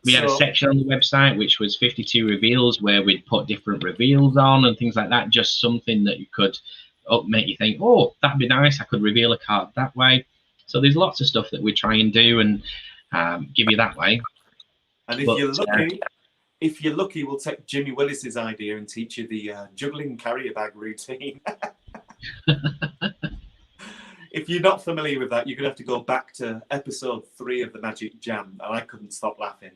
Speaker 4: We had a section on the website which was 52 reveals, where we'd put different reveals on and things like that. Just something that you could make you think, oh, that'd be nice. I could reveal a card that way. So there's lots of stuff that we try and do and give you that way.
Speaker 5: And if you're lucky, we'll take Jimmy Willis's idea and teach you the juggling carrier bag routine. If you're not familiar with that, you're going to have to go back to episode 3 of the Magic Jam, and I couldn't stop laughing.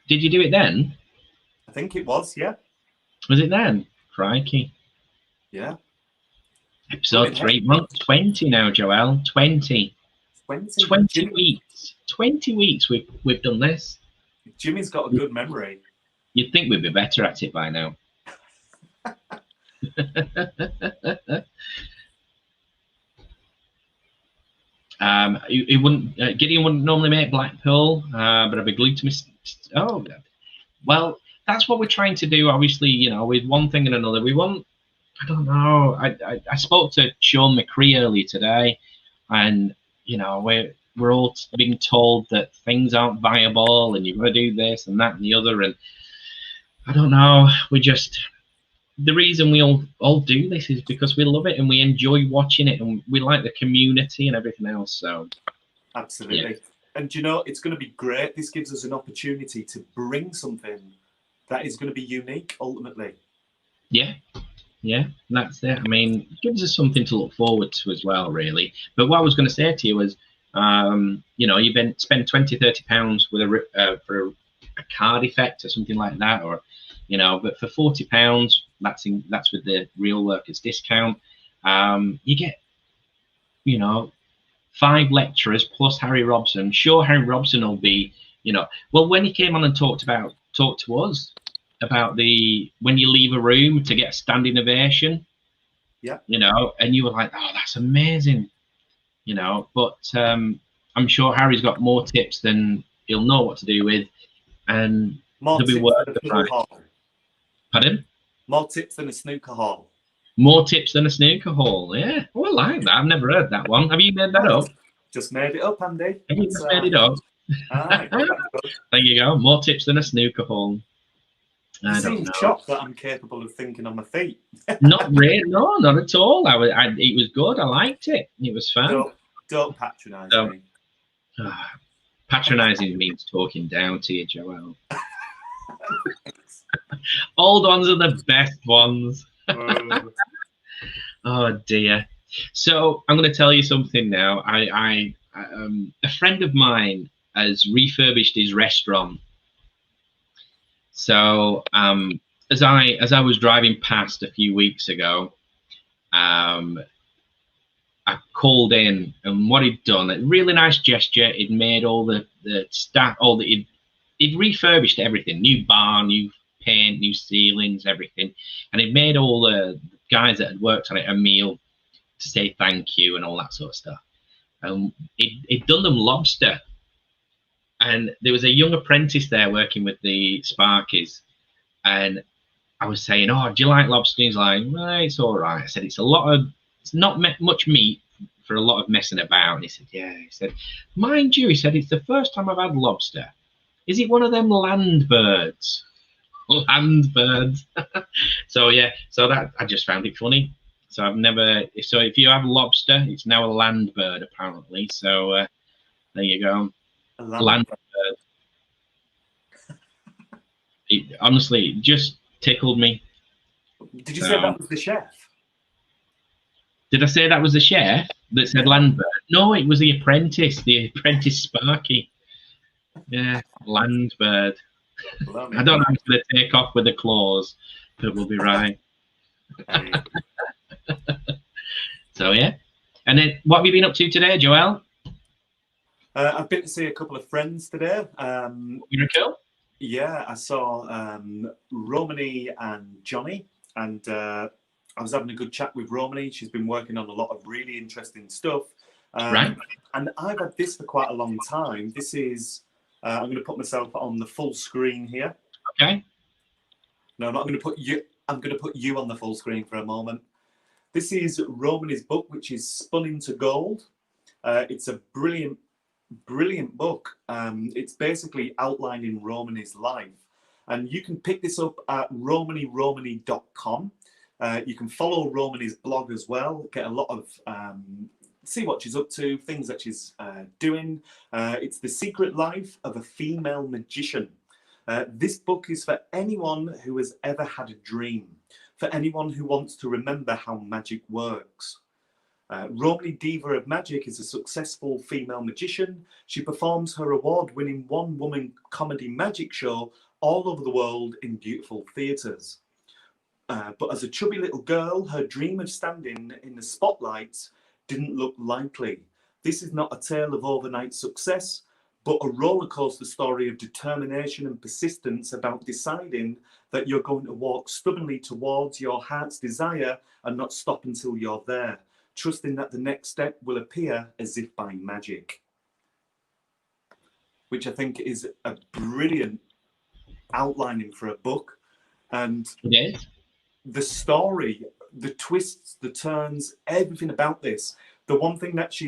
Speaker 4: Did you do it then?
Speaker 5: I think it was, yeah.
Speaker 4: Was it then? Crikey.
Speaker 5: Yeah.
Speaker 4: Episode 3, month 20 now, Joel. 20 weeks. 20 weeks we've done this.
Speaker 5: Jimmy's got a good memory.
Speaker 4: You'd think we'd be better at it by now. Gideon wouldn't normally make Blackpool, but I've agreed to oh, well, that's what we're trying to do. Obviously, you know, with one thing and another, we want. I don't know. I spoke to Sean McCree earlier today, and you know, we're all being told that things aren't viable, and you've got to do this and that and the other, and I don't know. The reason we all do this is because we love it and we enjoy watching it and we like the community and everything else. So
Speaker 5: absolutely. Yeah. And you know, it's going to be great. This gives us an opportunity to bring something that is going to be unique ultimately. Yeah, that's it. I mean, it gives us something to look forward to as well, really. But what I was going to say to you was, you know, you spend 20, 30 pounds with for a card effect or something like that, or you know, but for £40, that's with the Real Workers discount. You get, you know, 5 lecturers plus Harry Robson. Sure, Harry Robson will be, you know, well, when he came on and talked to us about when you leave a room to get a standing ovation. Yeah. You know, and you were like, oh, that's amazing. You know, but I'm sure Harry's got more tips than he'll know what to do with, and there'll be worth the price. Pardon? More tips than a snooker hall.
Speaker 4: More tips than a snooker hall. Yeah. Oh, I like that. I've never heard that one. Have you made that up?
Speaker 5: Just made it up, Andy.
Speaker 4: Have you just made it up? There you go. More tips than a snooker hall.
Speaker 5: You seem shocked that I'm capable of thinking on my feet.
Speaker 4: Not really. No, not at all. It was good. I liked it. It was fun.
Speaker 5: Don't patronise me.
Speaker 4: Patronising means talking down to you, Joel. Old ones are the best ones. Oh dear. So I'm going to tell you something now. A friend of mine has refurbished his restaurant. So as I was driving past a few weeks ago, I called in, and what he'd done, a really nice gesture. He'd made all the staff, he'd refurbished everything, new bar, new paint, new ceilings, everything, and he'd made all the guys that had worked on it a meal to say thank you and all that sort of stuff. He'd done them lobster, and there was a young apprentice there working with the Sparkies, and I was saying, "Oh, do you like lobster?" He's like, "Well, it's all right." I said, "It's not much meat for a lot of messing about." And he said, "Yeah." He said, "Mind you," he said, "it's the first time I've had lobster. Is it one of them land birds?" Land birds. So yeah, so that I just found it funny. So if you have lobster, it's now a land bird apparently. So there you go.
Speaker 5: A
Speaker 4: land bird. Honestly, it just tickled me.
Speaker 5: Did you say that was the chef?
Speaker 4: Did I say that was the chef that said land bird? No, it was the apprentice Sparky. Yeah, land bird.
Speaker 5: Well,
Speaker 4: I don't know if it's going to take off with the claws, but we'll be right. So yeah. And then what have you been up to today, Joel?
Speaker 5: I've been to see a couple of friends today.
Speaker 4: You're cool?
Speaker 5: Yeah, I saw Romany and Johnny, and I was having a good chat with Romany. She's been working on a lot of really interesting stuff.
Speaker 4: Right.
Speaker 5: And I've had this for quite a long time. This is, I'm going to put myself on the full screen here.
Speaker 4: Okay.
Speaker 5: No, I'm not going to put you. I'm going to put you on the full screen for a moment. This is Romany's book, which is Spun into Gold. It's a brilliant book. It's basically outlining Romany's life. And you can pick this up at romany.com. You can follow Romany's blog as well, get a lot of, see what she's up to, things that she's doing. It's The Secret Life of a Female Magician. This book is for anyone who has ever had a dream, for anyone who wants to remember how magic works. Romany Diva of Magic is a successful female magician. She performs her award-winning one-woman comedy magic show all over the world in beautiful theatres. But as a chubby little girl, her dream of standing in the spotlights didn't look likely. This is not a tale of overnight success, but a roller coaster story of determination and persistence about deciding that you're going to walk stubbornly towards your heart's desire and not stop until you're there, trusting that the next step will appear as if by magic. Which I think is a brilliant outlining for a book. And
Speaker 4: it is.
Speaker 5: The story, the twists, the turns, everything about this. The one thing that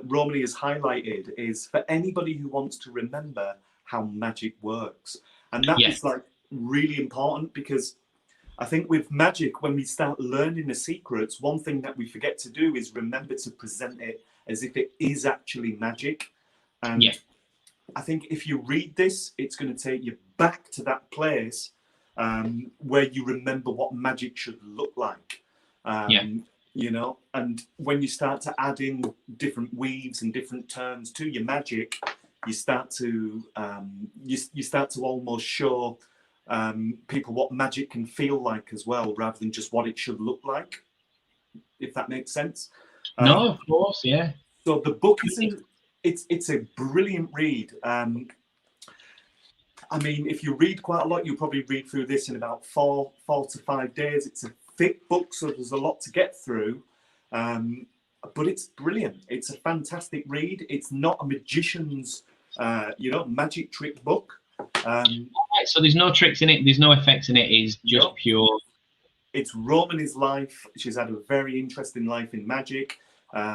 Speaker 5: Romany has highlighted is for anybody who wants to remember how magic works. And that is like really important, because I think with magic, when we start learning the secrets, one thing that we forget to do is remember to present it as if it is actually magic. And I think if you read this, it's going to take you back to that place where you remember what magic should look like. You know, and when you start to add in different weaves and different turns to your magic, you start to you start to almost show people what magic can feel like as well, rather than just what it should look like, if that makes sense.
Speaker 4: No, of course, yeah.
Speaker 5: So the book it's a brilliant read. I mean, if you read quite a lot, you'll probably read through this in about 4 to 5 days. It's a thick book, so there's a lot to get through. But it's brilliant. It's a fantastic read. It's not a magician's, magic trick book.
Speaker 4: So there's no tricks in it. There's no effects in it. It's just pure.
Speaker 5: It's Romany's life. She's had a very interesting life in magic.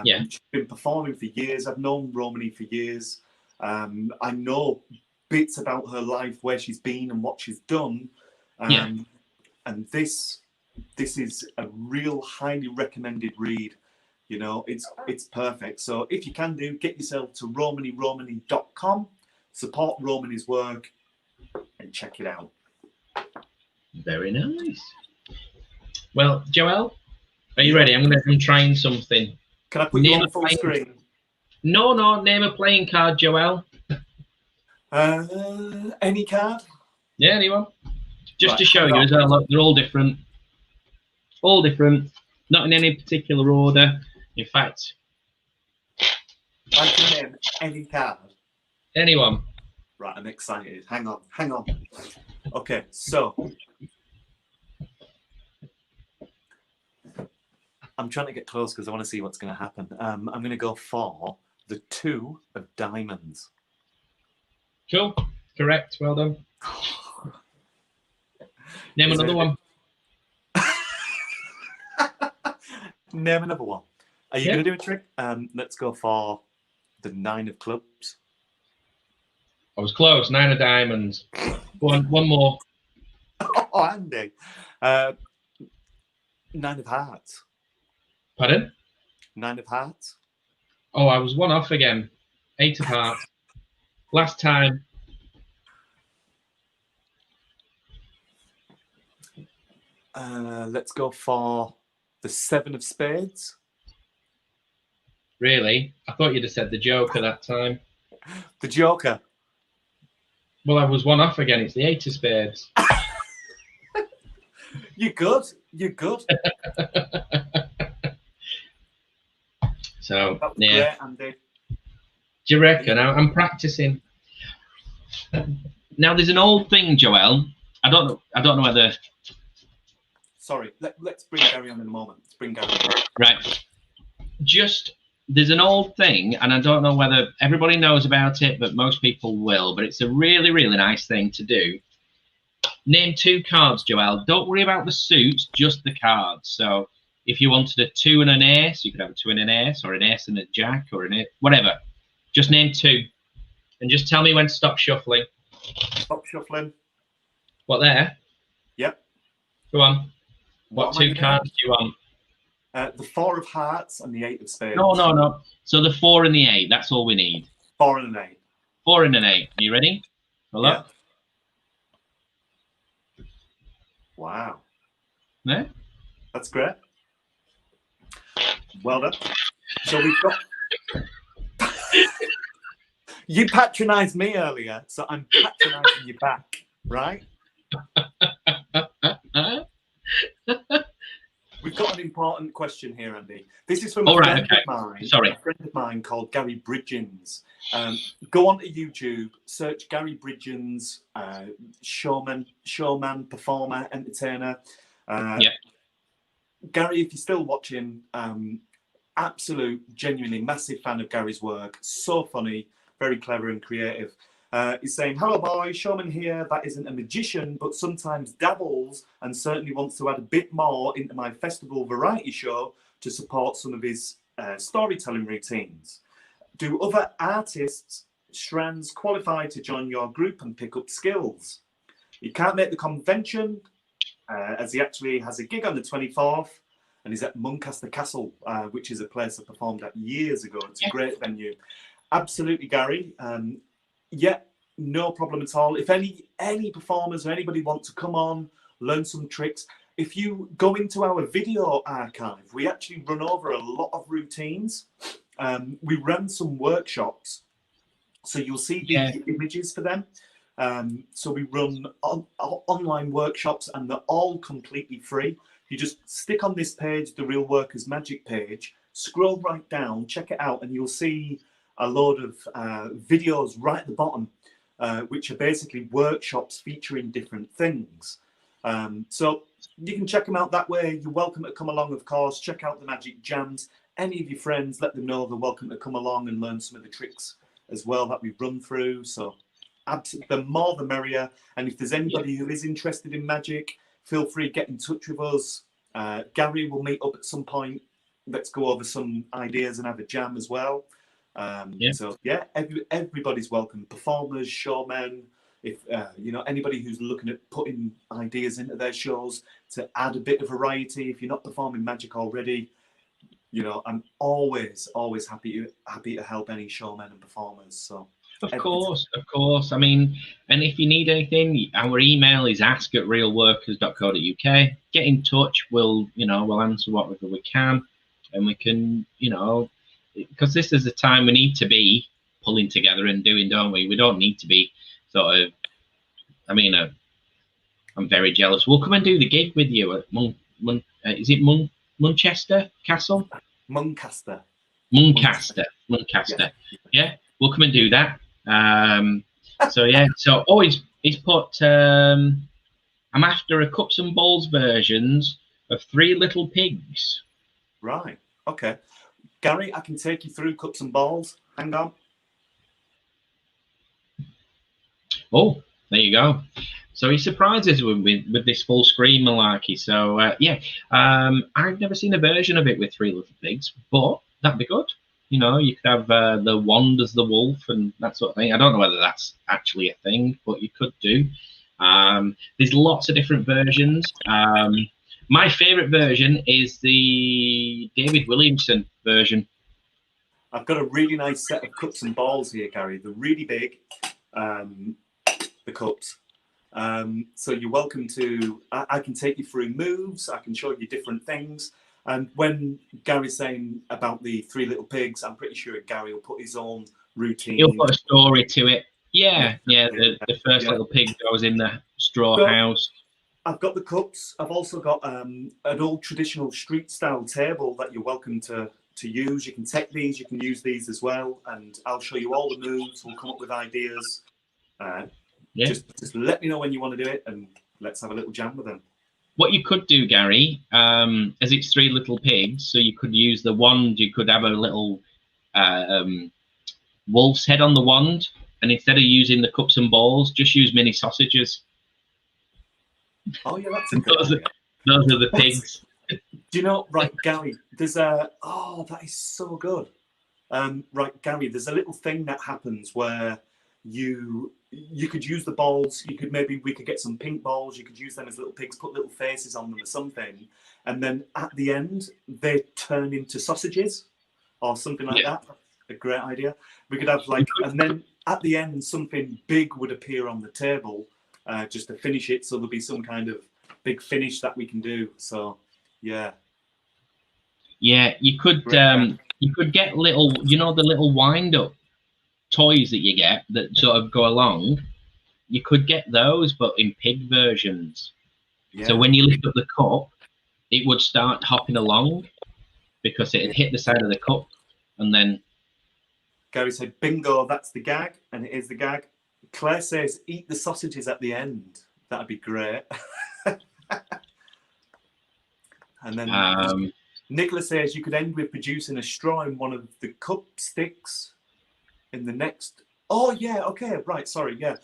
Speaker 5: She's been performing for years. I've known Romany for years. I know bits about her life, where she's been and what she's done. And this is a real highly recommended read. You know, it's perfect. So if you can get yourself to romany.com, support Romany's work, and check it out.
Speaker 4: Very nice. Well, Joel, are you ready? I'm trying something.
Speaker 5: Can I put you on full screen?
Speaker 4: No, name a playing card, Joel.
Speaker 5: Any card?
Speaker 4: Yeah, anyone? Just
Speaker 5: Right,
Speaker 4: to show you as well, look, they're all different. All different. Not in any particular order. In fact,
Speaker 5: I can name any card.
Speaker 4: anyone.
Speaker 5: Right, I'm excited. Hang on. Okay, so I'm trying to get close because I want to see what's going to happen. I'm going to go for the 2 of diamonds.
Speaker 4: Cool. Correct. Well done. Name another one.
Speaker 5: Name another one. Are you going to do a trick? Let's go for the 9 of clubs.
Speaker 4: I was close. 9 of diamonds. One more.
Speaker 5: Oh, Andy. 9 of hearts.
Speaker 4: Pardon?
Speaker 5: 9 of hearts.
Speaker 4: Oh, I was one off again. 8 of hearts. Last time.
Speaker 5: Let's go for the 7 of spades.
Speaker 4: Really? I thought you'd have said the Joker that time.
Speaker 5: The Joker.
Speaker 4: Well, I was one off again. It's the 8 of spades.
Speaker 5: You're good. You're good.
Speaker 4: So,
Speaker 5: That was
Speaker 4: yeah.
Speaker 5: great, Andy.
Speaker 4: Do you reckon? I'm practicing. Now, there's an old thing, Joel. I don't know whether.
Speaker 5: Sorry. Let's bring Gary on in a moment. Let's bring Gary on.
Speaker 4: Right. There's an old thing, and I don't know whether everybody knows about it, but most people will. But it's a really, really nice thing to do. Name 2 cards, Joel. Don't worry about the suits, just the cards. So if you wanted a 2 and an ace, you could have a 2 and an ace, or an ace and a jack, or an ace, whatever. Just name 2. And just tell me when to stop shuffling.
Speaker 5: Stop shuffling.
Speaker 4: What, there?
Speaker 5: Yep.
Speaker 4: Go on. What
Speaker 5: am I
Speaker 4: 2
Speaker 5: gonna
Speaker 4: cards do you want?
Speaker 5: The 4 of hearts and the 8 of spades.
Speaker 4: No. So the 4 and the 8, that's all we need.
Speaker 5: 4 and an 8.
Speaker 4: 4 and an 8. Are you ready? Hello?
Speaker 5: Yeah. Wow.
Speaker 4: Yeah?
Speaker 5: That's great. Well done. So we've got... You patronised me earlier, so I'm patronising you back, right? We've got an important question here, Andy. This is from a friend of mine called Gary Bridgens. Go onto YouTube, search Gary Bridgens, showman, performer, entertainer. Gary, if you're still watching, absolute, genuinely massive fan of Gary's work. So funny, very clever and creative. He's saying, hello boys, Showman here, that isn't a magician, but sometimes dabbles and certainly wants to add a bit more into my festival variety show to support some of his storytelling routines. Do other artists, strands qualify to join your group and pick up skills? He can't make the convention, as he actually has a gig on the 24th, and he's at Muncaster Castle, which is a place I performed at years ago. It's a great venue. Absolutely, Gary. Yeah, no problem at all. If any performers or anybody want to come on, learn some tricks, if you go into our video archive, we actually run over a lot of routines. We run some workshops, so you'll see the images for them. So we run online workshops, and they're all completely free. You just stick on this page, the Real Workers Magic page, scroll right down, check it out, and you'll see a load of videos right at the bottom, which are basically workshops featuring different things. So you can check them out that way. You're welcome to come along, of course. Check out the Magic Jams. Any of your friends, let them know they're welcome to come along and learn some of the tricks as well that we've run through. So the more the merrier. And if there's anybody who is interested in magic, feel free to get in touch with us. Gary will meet up at some point. Let's go over some ideas and have a jam as well. So yeah, everybody's welcome. Performers, showmen, if anybody who's looking at putting ideas into their shows to add a bit of variety. If you're not performing magic already, I'm always happy to help any showmen and performers. So
Speaker 4: of course. I mean, and if you need anything, our email is ask@realworkers.co.uk. Get in touch. We'll answer whatever we can, and we can because this is the time we need to be pulling together and doing, don't we? We don't need to be sort of. I mean, I'm very jealous. We'll come and do the gig with you at is it Munchester Castle?
Speaker 5: Muncaster.
Speaker 4: Muncaster. Yeah, we'll come and do that. So yeah, so he's put. I'm after a cups and balls versions of Three Little Pigs.
Speaker 5: Right. Okay. Gary, I can take you through cups and balls. Hang on.
Speaker 4: Oh, there you go. So he surprises with this full screen malarkey. So yeah, I've never seen a version of it with Three Little Pigs, but that'd be good. You know, you could have the wand as the wolf and that sort of thing. I don't know whether that's actually a thing, but you could do. There's lots of different versions. My favourite version is the David Williamson version.
Speaker 5: I've got a really nice set of cups and balls here, Gary. They're really big, the cups. So you're welcome to, I can take you through moves, I can show you different things. And when Gary's saying about the Three Little Pigs, I'm pretty sure Gary will put his own routine.
Speaker 4: He'll put a story to it. Yeah. The first little pig goes in the straw house.
Speaker 5: I've got the cups. I've also got an old traditional street style table that you're welcome to use. You can take these, you can use these as well, and I'll show you all the moves. We'll come up with ideas. Just let me know when you want to do it, and let's have a little jam with them.
Speaker 4: What you could do, Gary, as it's Three Little Pigs, so you could use the wand. You could have a little wolf's head on the wand, and instead of using the cups and balls, just use mini sausages.
Speaker 5: Oh yeah, that's a good idea.
Speaker 4: Those are the pigs.
Speaker 5: Do you know, right, Gary, there's that is so good. Right, Gary, there's a little thing that happens where you could use the balls, we could get some pink balls, you could use them as little pigs, put little faces on them or something, and then at the end, they turn into sausages or something like that. A great idea. We could have and then at the end, something big would appear on the table just to finish it, so there'll be some kind of big finish that we can do. So yeah, you could get little, the little wind up toys that you get that sort of go along. You could get those, but in pig versions. So when you lift up the cup, it would start hopping along because it had hit the side of the cup, and then Gary said bingo, that's the gag, and it is the gag. Claire says eat the sausages at the end. That'd be great. And then Nicholas says you could end with producing a straw in one of the cup sticks in the next. Oh yeah, okay, right, sorry, yeah.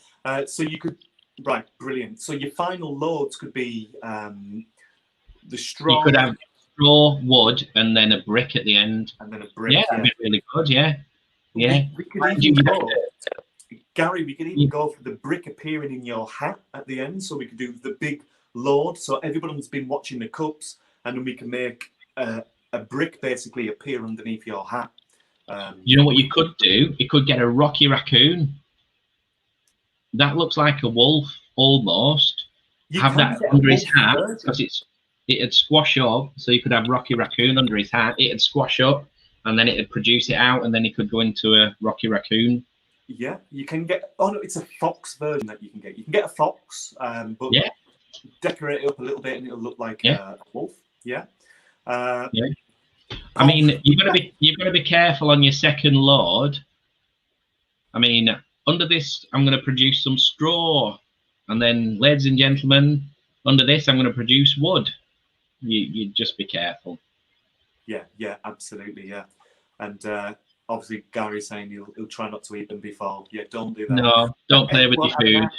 Speaker 5: So you could, right, brilliant. So your final loads could be the straw.
Speaker 4: You could have straw, wood, and then a brick at the end.
Speaker 5: And then a brick.
Speaker 4: Yeah, that'd be really good. Yeah.
Speaker 5: We could even go, Gary, we could even go for the brick appearing in your hat at the end. So we could do the big load. So everyone's been watching the cups, and then we can make a brick basically appear underneath your hat.
Speaker 4: You know what you could do? You could get a Rocky Raccoon. That looks like a wolf almost. Have that under his hat because it'd squash up. So you could have Rocky Raccoon under his hat. It'd squash up, and then it'd produce it out, and then he could go into a Rocky Raccoon.
Speaker 5: Yeah, you can get. Oh no, it's a fox version that you can get. You can get a fox, but decorate it up a little bit, and it'll look like a wolf. Yeah.
Speaker 4: I mean, you've got to be careful on your second load. I mean, under this, I'm going to produce some straw, and then, ladies and gentlemen, under this, I'm going to produce wood. You just be careful.
Speaker 5: Yeah, absolutely, yeah. And obviously, Gary's saying he'll try not to eat them before. Yeah, don't do that.
Speaker 4: No, don't play with your food.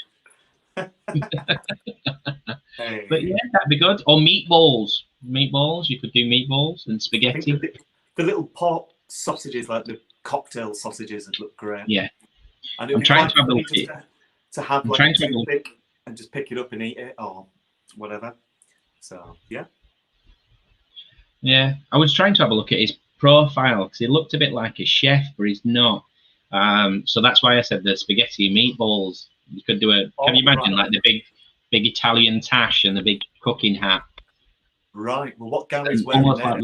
Speaker 5: Hey.
Speaker 4: But yeah, that'd be good. Or meatballs. You could do meatballs and spaghetti.
Speaker 5: The little pot sausages, like the cocktail sausages, would look great.
Speaker 4: Yeah.
Speaker 5: And
Speaker 4: I'm trying to have a look
Speaker 5: to have like a toothpick and just pick it up and eat it or whatever. So yeah.
Speaker 4: Yeah, I was trying to have a look at his profile because he looked a bit like a chef, but he's not. So that's why I said the spaghetti meatballs. You could do can you imagine like the big Italian tash and the big cooking hat?
Speaker 5: Right. Well, what Gary's wearing there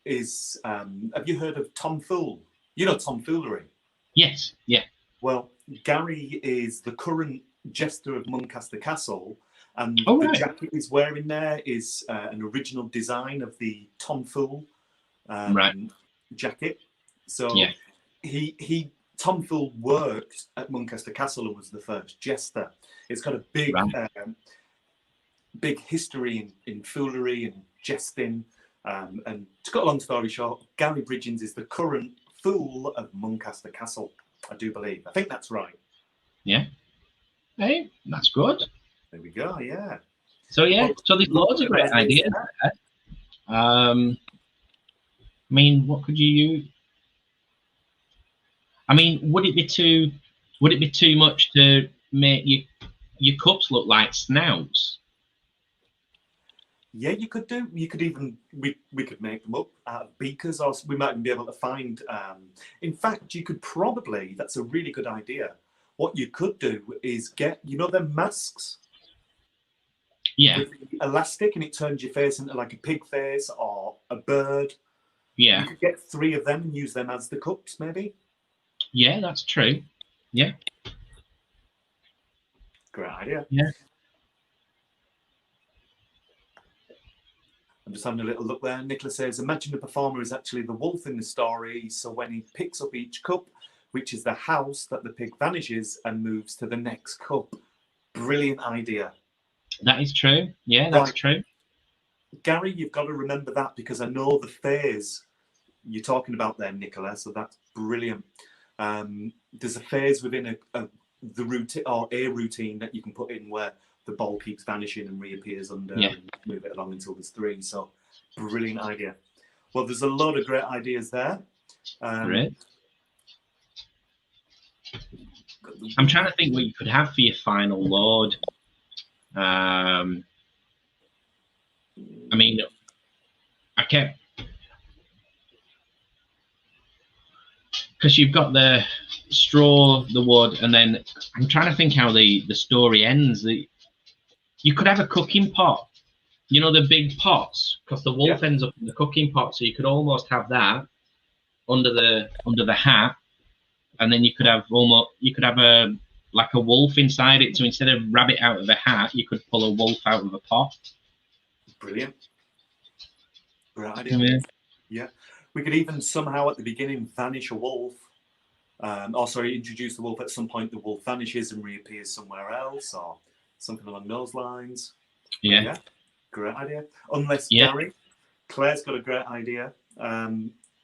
Speaker 5: is, have you heard of tomfool? You know tomfoolery?
Speaker 4: Yes, yeah.
Speaker 5: Well, Gary is the current jester of Muncaster Castle, and
Speaker 4: Oh,
Speaker 5: the
Speaker 4: right.
Speaker 5: jacket he's wearing there is an original design of the Tom Fool
Speaker 4: Right.
Speaker 5: jacket. So
Speaker 4: Yeah.
Speaker 5: Tom Fool worked at Muncaster Castle and was the first jester. It's got a big big history in foolery and jesting. And to cut a long story short, Gary Bridgens is the current Fool of Muncaster Castle, I do believe. I think that's right.
Speaker 4: Yeah. Hey, that's good.
Speaker 5: There we go, yeah.
Speaker 4: So, yeah,
Speaker 5: Well,
Speaker 4: so there's loads of great ideas there. I mean, what could you use? I mean, would it be too much to make your cups look like snouts?
Speaker 5: Yeah, you could do. You could even we could make them up out of beakers, or we might even be able to find. In fact, you could probably. That's a really good idea. What you could do is get them masks.
Speaker 4: Yeah.
Speaker 5: With the elastic, and it turns your face into like a pig face or a bird.
Speaker 4: Yeah.
Speaker 5: You could get 3 of them and use them as the cups, maybe.
Speaker 4: Yeah, that's true. Yeah.
Speaker 5: Great idea.
Speaker 4: Yeah.
Speaker 5: I'm just having a little look there. Nicholas says, imagine the performer is actually the wolf in the story. So when he picks up each cup, which is the house, that the pig vanishes and moves to the next cup. Brilliant idea.
Speaker 4: That is true. Yeah, that's true.
Speaker 5: Gary, you've got to remember that, because I know the phase you're talking about there, Nicola. So that's brilliant. There's a phase within the routine, or a routine, that you can put in where the ball keeps vanishing and reappears under, and move it along until there's 3. So brilliant idea. Well, there's a lot of great ideas there.
Speaker 4: Great. I'm trying to think what you could have for your final load. I mean, I kept, because you've got the straw, the wood, and then I'm trying to think how the story ends. You could have a cooking pot, the big pots, because the wolf ends up in the cooking pot. So you could almost have that under the hat, and then you could have a wolf inside it. So instead of rabbit out of a hat, you could pull a wolf out of a pot.
Speaker 5: Brilliant. Great idea. Yeah. We could even somehow at the beginning vanish a wolf. Introduce the wolf at some point. The wolf vanishes and reappears somewhere else, or something along those lines. Yeah. Great idea. Unless Gary, Claire's got a great idea.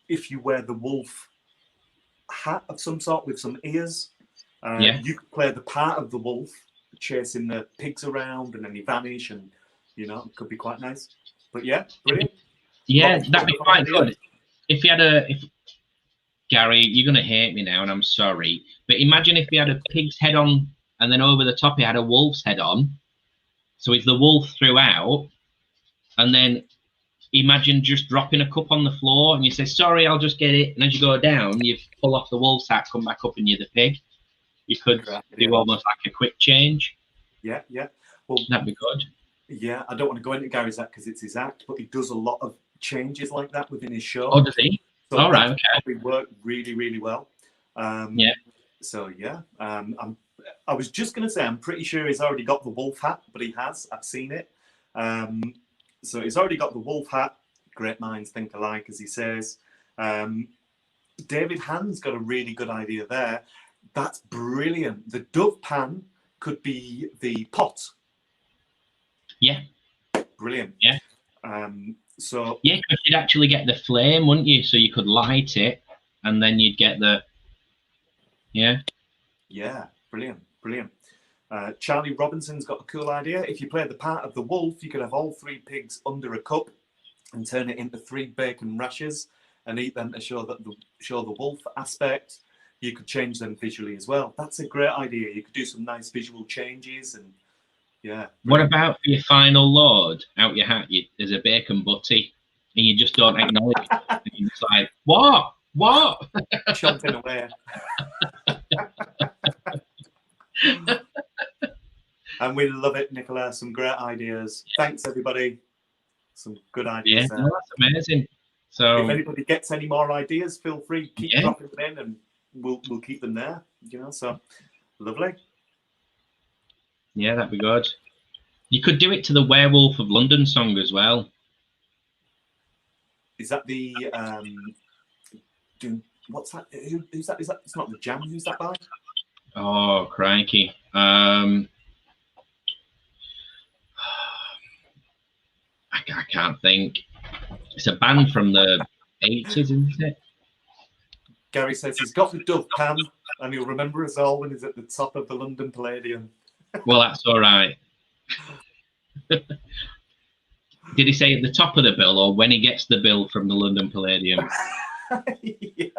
Speaker 5: If you wear the wolf hat of some sort with some ears, you could play the part of the wolf chasing the pigs around, and then he vanish, and it could be quite nice. But yeah, brilliant.
Speaker 4: Yeah, that'd be quite good. If you had Gary, you're gonna hate me now, and I'm sorry, but imagine if he had a pig's head on, and then over the top he had a wolf's head on. So it's the wolf throughout, and then imagine just dropping a cup on the floor, and you say, sorry, I'll just get it. And as you go down, you pull off the wolf's hat, come back up, and you're the pig. You could do almost like a quick change.
Speaker 5: Yeah. Well,
Speaker 4: that'd be good.
Speaker 5: Yeah, I don't want to go into Gary's act because it's his act, but he does a lot of changes like that within his show.
Speaker 4: Oh, does he?
Speaker 5: So
Speaker 4: all right, okay.
Speaker 5: Probably worked really, really well. So yeah, I was just going to say, I'm pretty sure he's already got the wolf hat, but he has. I've seen it. So he's already got the wolf hat. Great minds think alike, as he says. David Hand's got a really good idea there. That's brilliant. The dove pan could be the pot.
Speaker 4: Yeah.
Speaker 5: Brilliant.
Speaker 4: Yeah.
Speaker 5: So
Speaker 4: yeah, because you'd actually get the flame, wouldn't you? So you could light it, and then you'd get the. Yeah.
Speaker 5: Yeah. Brilliant. Charlie Robinson's got a cool idea. If you play the part of the wolf, you could have all 3 pigs under a cup and turn it into 3 bacon rashers and eat them to show the wolf aspect. You could change them visually as well. That's a great idea. You could do some nice visual changes, and yeah.
Speaker 4: What about for your final load out your hat? There's a bacon butty, and you just don't acknowledge it. And you're just like, what?
Speaker 5: Chomping away. And we love it, Nicola. Some great ideas. Thanks, everybody. Some good ideas.
Speaker 4: Yeah, no, that's amazing. So
Speaker 5: if anybody gets any more ideas, feel free, keep dropping them in, and we'll keep them there. You know, so lovely.
Speaker 4: Yeah, that'd be good. You could do it to the Werewolf of London song as well.
Speaker 5: Is that the what's that? Who's that? Is that? It's not the Jam. Who's that by?
Speaker 4: Oh, crikey. I can't think. It's a band from the 80s, isn't it?
Speaker 5: Gary says he's got the dove pan and he'll remember us all when he's at the top of the London Palladium.
Speaker 4: Well, that's all right. Did he say at the top of the bill or when he gets the bill from the London Palladium?
Speaker 5: Yeah.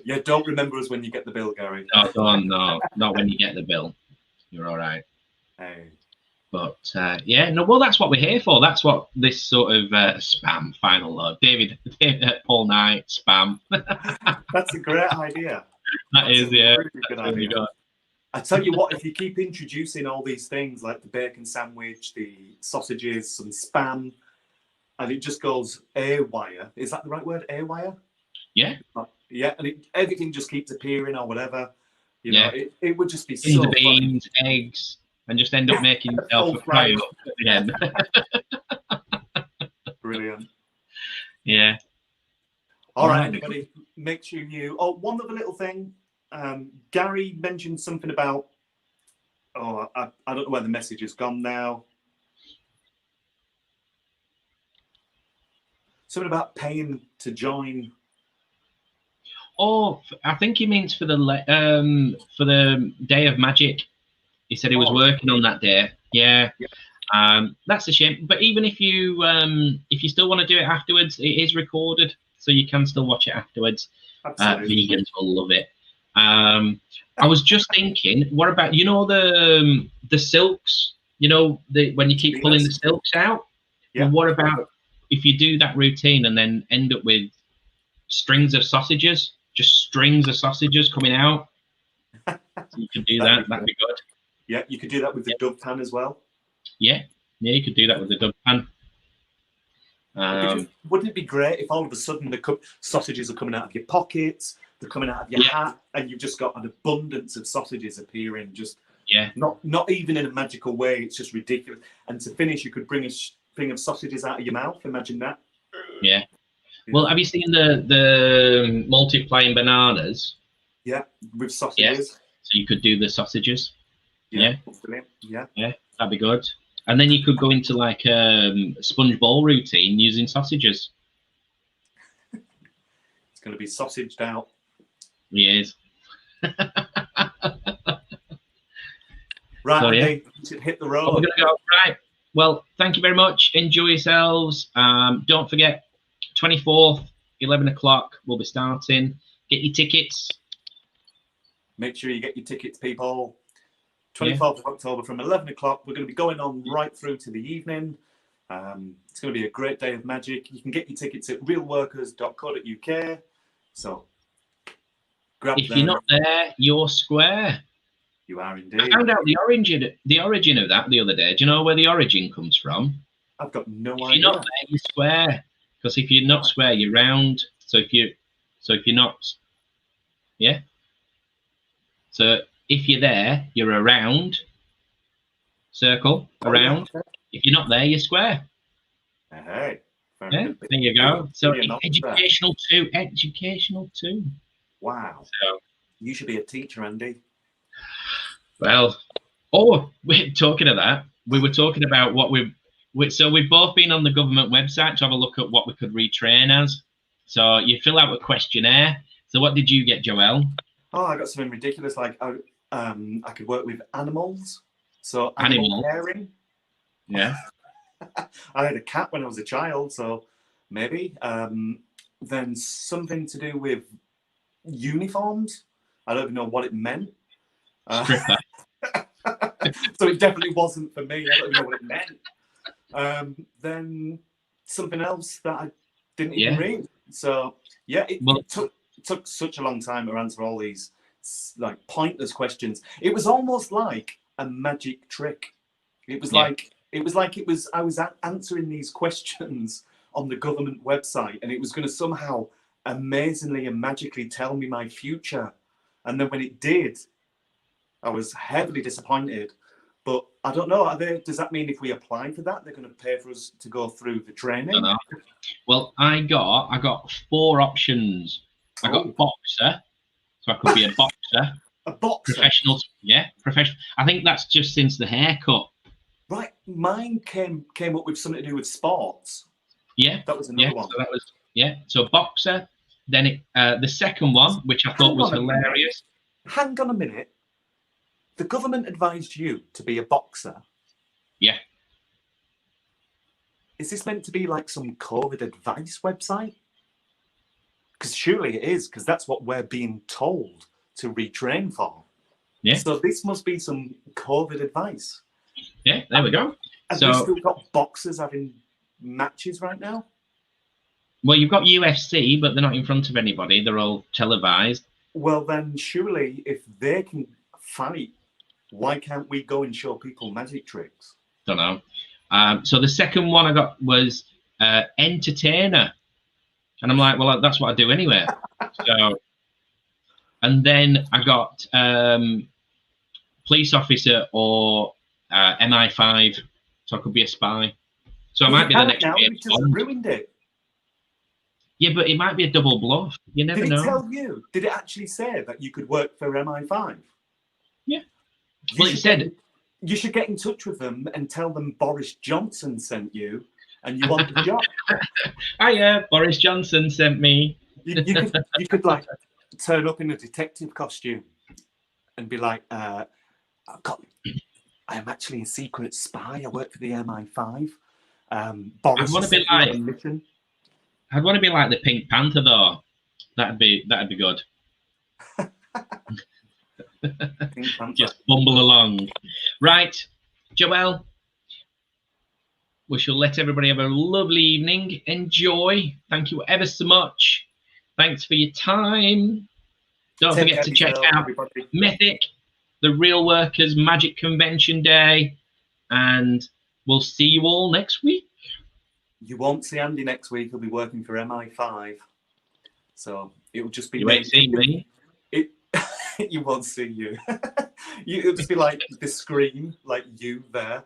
Speaker 5: Yeah, don't remember us when you get the bill, Gary.
Speaker 4: No, not when you get the bill. You're all right.
Speaker 5: Hey.
Speaker 4: But yeah, no, well, that's what we're here for. That's what this sort of spam final load. David Paul Knight spam.
Speaker 5: That's a great idea.
Speaker 4: That is, yeah.
Speaker 5: Really good idea. I tell you what, if you keep introducing all these things like the bacon sandwich, the sausages, some spam, and it just goes A-wire. Is that the right word? A-wire?
Speaker 4: Yeah.
Speaker 5: Yeah, and everything just keeps appearing or whatever. You
Speaker 4: Yeah.
Speaker 5: know, it would just be so
Speaker 4: the beans, eggs, and just end up making yourself a fry up at the end.
Speaker 5: Brilliant.
Speaker 4: Yeah.
Speaker 5: All right, everybody, make sure you... Oh, one other little thing. Gary mentioned something about... Oh, I don't know where the message has gone now. Something about paying to join...
Speaker 4: Oh, I think he means for the Day of Magic. He said he was working on that day. Yeah. That's a shame. But even if you still want to do it afterwards, it is recorded, so you can still watch it afterwards. Vegans will love it. I was just thinking, what about the silks? You know, when you keep pulling the silks out. Yeah. Well, what about if you do that routine and then end up with strings of sausages? Just strings of sausages coming out. So you could do that. That'd be good.
Speaker 5: Yeah, you could do that with the dove pan as well.
Speaker 4: Yeah, you could do that with the dove pan.
Speaker 5: Wouldn't it be great if all of a sudden the sausages are coming out of your pockets, they're coming out of your hat, and you've just got an abundance of sausages appearing? Just not even in a magical way. It's just ridiculous. And to finish, you could bring a thing of sausages out of your mouth. Imagine that.
Speaker 4: Yeah. Well, have you seen the multiplying bananas?
Speaker 5: Yeah, with sausages.
Speaker 4: Yeah. So you could do the sausages. Yeah.
Speaker 5: Yeah,
Speaker 4: that'd be good. And then you could go into like a sponge ball routine using sausages.
Speaker 5: It's going to be sausaged out.
Speaker 4: He is.
Speaker 5: Right, so, yeah. Hit the road.
Speaker 4: We're going to go. Right. Well, thank you very much. Enjoy yourselves. Don't forget, 24th, 11 o'clock, we'll be starting. Get your tickets.
Speaker 5: Make sure you get your tickets, people. 24th of October from 11 o'clock. We're going to be going on right through to the evening. It's going to be a great day of magic. You can get your tickets at realworkers.co.uk. So grab them.
Speaker 4: If you're not there, you're square.
Speaker 5: You are indeed.
Speaker 4: I found out the origin of that the other day. Do you know where the origin comes from?
Speaker 5: I've got no idea.
Speaker 4: If you're not there, you're square. Because if you're not square, you're round. So if you're not, yeah. So if you're there, you're a round circle, around. If you're not there, you're square.
Speaker 5: Hey,
Speaker 4: yeah, there you go. So educational too. Educational too.
Speaker 5: Wow.
Speaker 4: So
Speaker 5: you should be a teacher, Andy.
Speaker 4: Well, we're talking of that. We were talking about what so we've both been on the government website to have a look at what we could retrain as. So you fill out a questionnaire. So what did you get, Joel?
Speaker 5: Oh, I got something ridiculous. Like I could work with animals. So animal caring.
Speaker 4: Yeah.
Speaker 5: I had a cat when I was a child, so maybe. Then something to do with uniforms. I don't even know what it meant. So it definitely wasn't for me. I don't even know what it meant. Then something else that I didn't even read. So yeah, it took such a long time to answer all these like pointless questions. It was almost like a magic trick. It was like I was answering these questions on the government website, and it was going to somehow amazingly and magically tell me my future. And then when it did, I was heavily disappointed. But I don't know. Does that mean if we apply for that, they're going to pay for us to go through the training?
Speaker 4: Well, I got 4 options. I got boxer, so I could be a boxer.
Speaker 5: A boxer?
Speaker 4: Professional, yeah, professional. I think that's just since the haircut.
Speaker 5: Right, mine came up with something to do with sports.
Speaker 4: Yeah,
Speaker 5: that was another one.
Speaker 4: So that was so boxer. Then the second one, which I thought was hilarious.
Speaker 5: Hang on a minute. The government advised you to be a boxer.
Speaker 4: Yeah.
Speaker 5: Is this meant to be like some COVID advice website? Because surely it is, because that's what we're being told to retrain for.
Speaker 4: Yeah.
Speaker 5: So this must be some COVID advice.
Speaker 4: Yeah, there we go.
Speaker 5: And
Speaker 4: so
Speaker 5: we've still got boxers having matches right now?
Speaker 4: Well, you've got UFC, but they're not in front of anybody. They're all televised.
Speaker 5: Well, then surely if they can fight, why can't we go and show people magic tricks?
Speaker 4: Don't know. So the second one I got was entertainer. And I'm like, well, that's what I do anyway. So, and then I got police officer or MI5. So I could be a spy. So I might be the next.
Speaker 5: Now we just ruined it.
Speaker 4: Yeah, but it might be a double bluff. You never know.
Speaker 5: Did it tell you? Did it actually say that you could work for MI5?
Speaker 4: Yeah. Well, it said
Speaker 5: you should get in touch with them and tell them Boris Johnson sent you and you want the job.
Speaker 4: Hiya, Boris Johnson sent me.
Speaker 5: You could like turn up in a detective costume and be like, I am actually a secret spy. I work for the MI5. Boris,
Speaker 4: I'd want to be like the Pink Panther, though. That'd be good. Just bumble along. Right, Joelle, we shall let everybody have a lovely evening. Enjoy. Thank you ever so much. Thanks for your time. Don't forget to check out Mythic, the Real Workers Magic Convention Day, and we'll see you all next week.
Speaker 5: You won't see Andy next week. He'll be working for MI5. So it'll just be...
Speaker 4: You won't see me.
Speaker 5: You won't see you. It'll just be like the screen, like you there.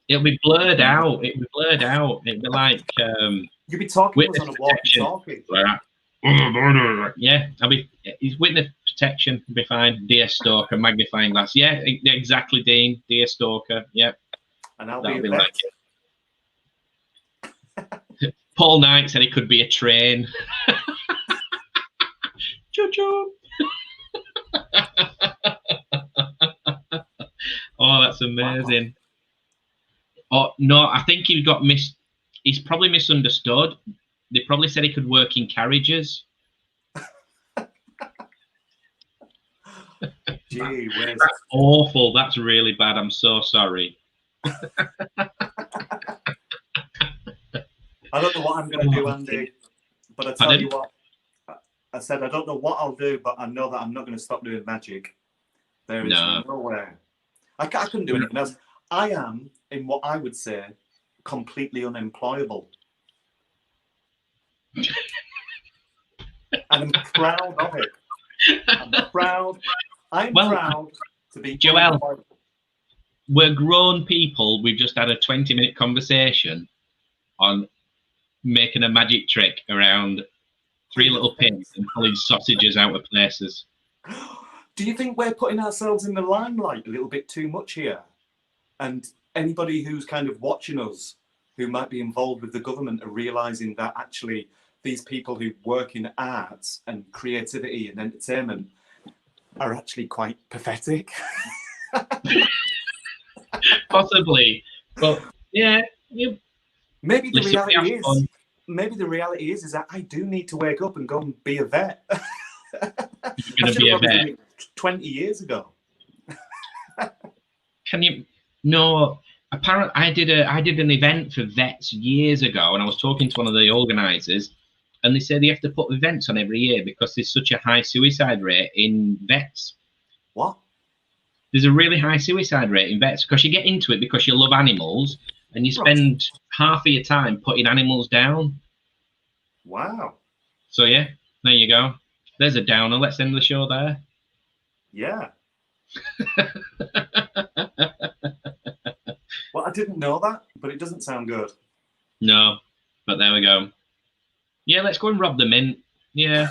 Speaker 4: It'll be blurred out. It'll be blurred out. It'll be like...
Speaker 5: You'll be talking to us on a walkie-talkie.
Speaker 4: Yeah, he's witness protection. It'll be fine. Deer Stalker, magnifying glass. Yeah, exactly, Dean. Deer Stalker. Yep.
Speaker 5: And I'll be
Speaker 4: like it. Paul Knight said he could be a train. Choo-choo. Oh, that's amazing. Oh no, I think he's probably misunderstood. They probably said he could work in carriages.
Speaker 5: Gee,
Speaker 4: that's awful. That's really bad. I'm so sorry.
Speaker 5: I don't know what I'm going to do, Andy, but I tell you what, I said I don't know what I'll do, but I know that I'm not going to stop doing magic. There is no way. I couldn't do anything else. I am, in what I would say, completely unemployable. And I'm proud of it. I'm proud to be
Speaker 4: Joelle, we're grown people. We've just had a 20-minute conversation on making a magic trick around 3 little pins and pulling sausages out of places.
Speaker 5: Do you think we're putting ourselves in the limelight a little bit too much here? And anybody who's kind of watching us, who might be involved with the government, are realizing that actually these people who work in arts and creativity and entertainment are actually quite pathetic.
Speaker 4: Possibly, but yeah.
Speaker 5: Maybe the reality is that I do need to wake up and go and be a vet.
Speaker 4: You're going to be a vet
Speaker 5: 20 years ago.
Speaker 4: Can you? No. Apparently, I did an event for vets years ago, and I was talking to one of the organisers, and they say they have to put events on every year because there's such a high suicide rate in vets.
Speaker 5: What?
Speaker 4: There's a really high suicide rate in vets because you get into it because you love animals, and you spend half of your time putting animals down.
Speaker 5: Wow.
Speaker 4: So yeah, there you go. There's a downer. Let's end the show there.
Speaker 5: Yeah. Well, I didn't know that, but it doesn't sound good.
Speaker 4: No, but there we go. Yeah, let's go and rob the mint. Yeah.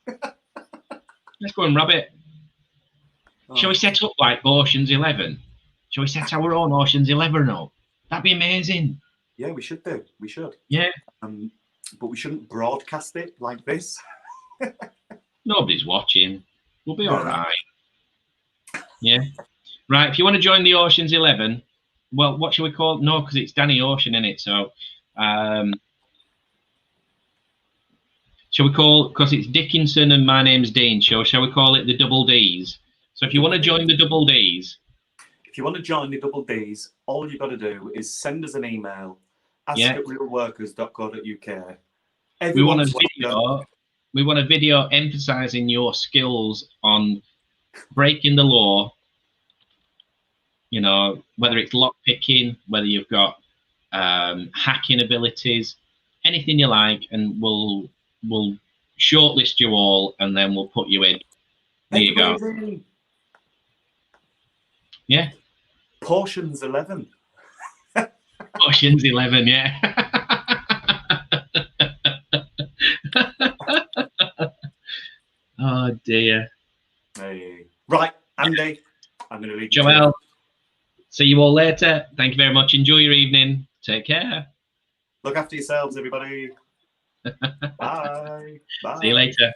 Speaker 4: Let's go and rob it.
Speaker 5: Oh.
Speaker 4: Shall we set up like Ocean's 11? Shall we set our own Ocean's 11 up? That'd be amazing.
Speaker 5: Yeah, we should do. We should.
Speaker 4: Yeah.
Speaker 5: But we shouldn't broadcast it like this.
Speaker 4: Nobody's watching. We'll be all right. Yeah. Right. If you want to join the Ocean's 11, well, what shall we call it? No, because it's Danny Ocean in it. So, shall we call, because it's Dickinson and my name's Dean, shall we call it the Double Ds? So if you want to join the Double Ds.
Speaker 5: If you want to join the Double Ds, all you've got to do is send us an email, ask@realworkers.co.uk.
Speaker 4: We want a video. We want a video emphasizing your skills on breaking the law. You know, whether it's lock picking, whether you've got hacking abilities, anything you like, and we'll shortlist you all, and then we'll put you in. There you go. Yeah.
Speaker 5: Portions 11.
Speaker 4: Portions 11, yeah. Oh dear.
Speaker 5: Hey. Right, Andy, I'm going to leave you.
Speaker 4: Joel, see you all later. Thank you very much. Enjoy your evening. Take care.
Speaker 5: Look after yourselves, everybody. Bye. Bye.
Speaker 4: See you later.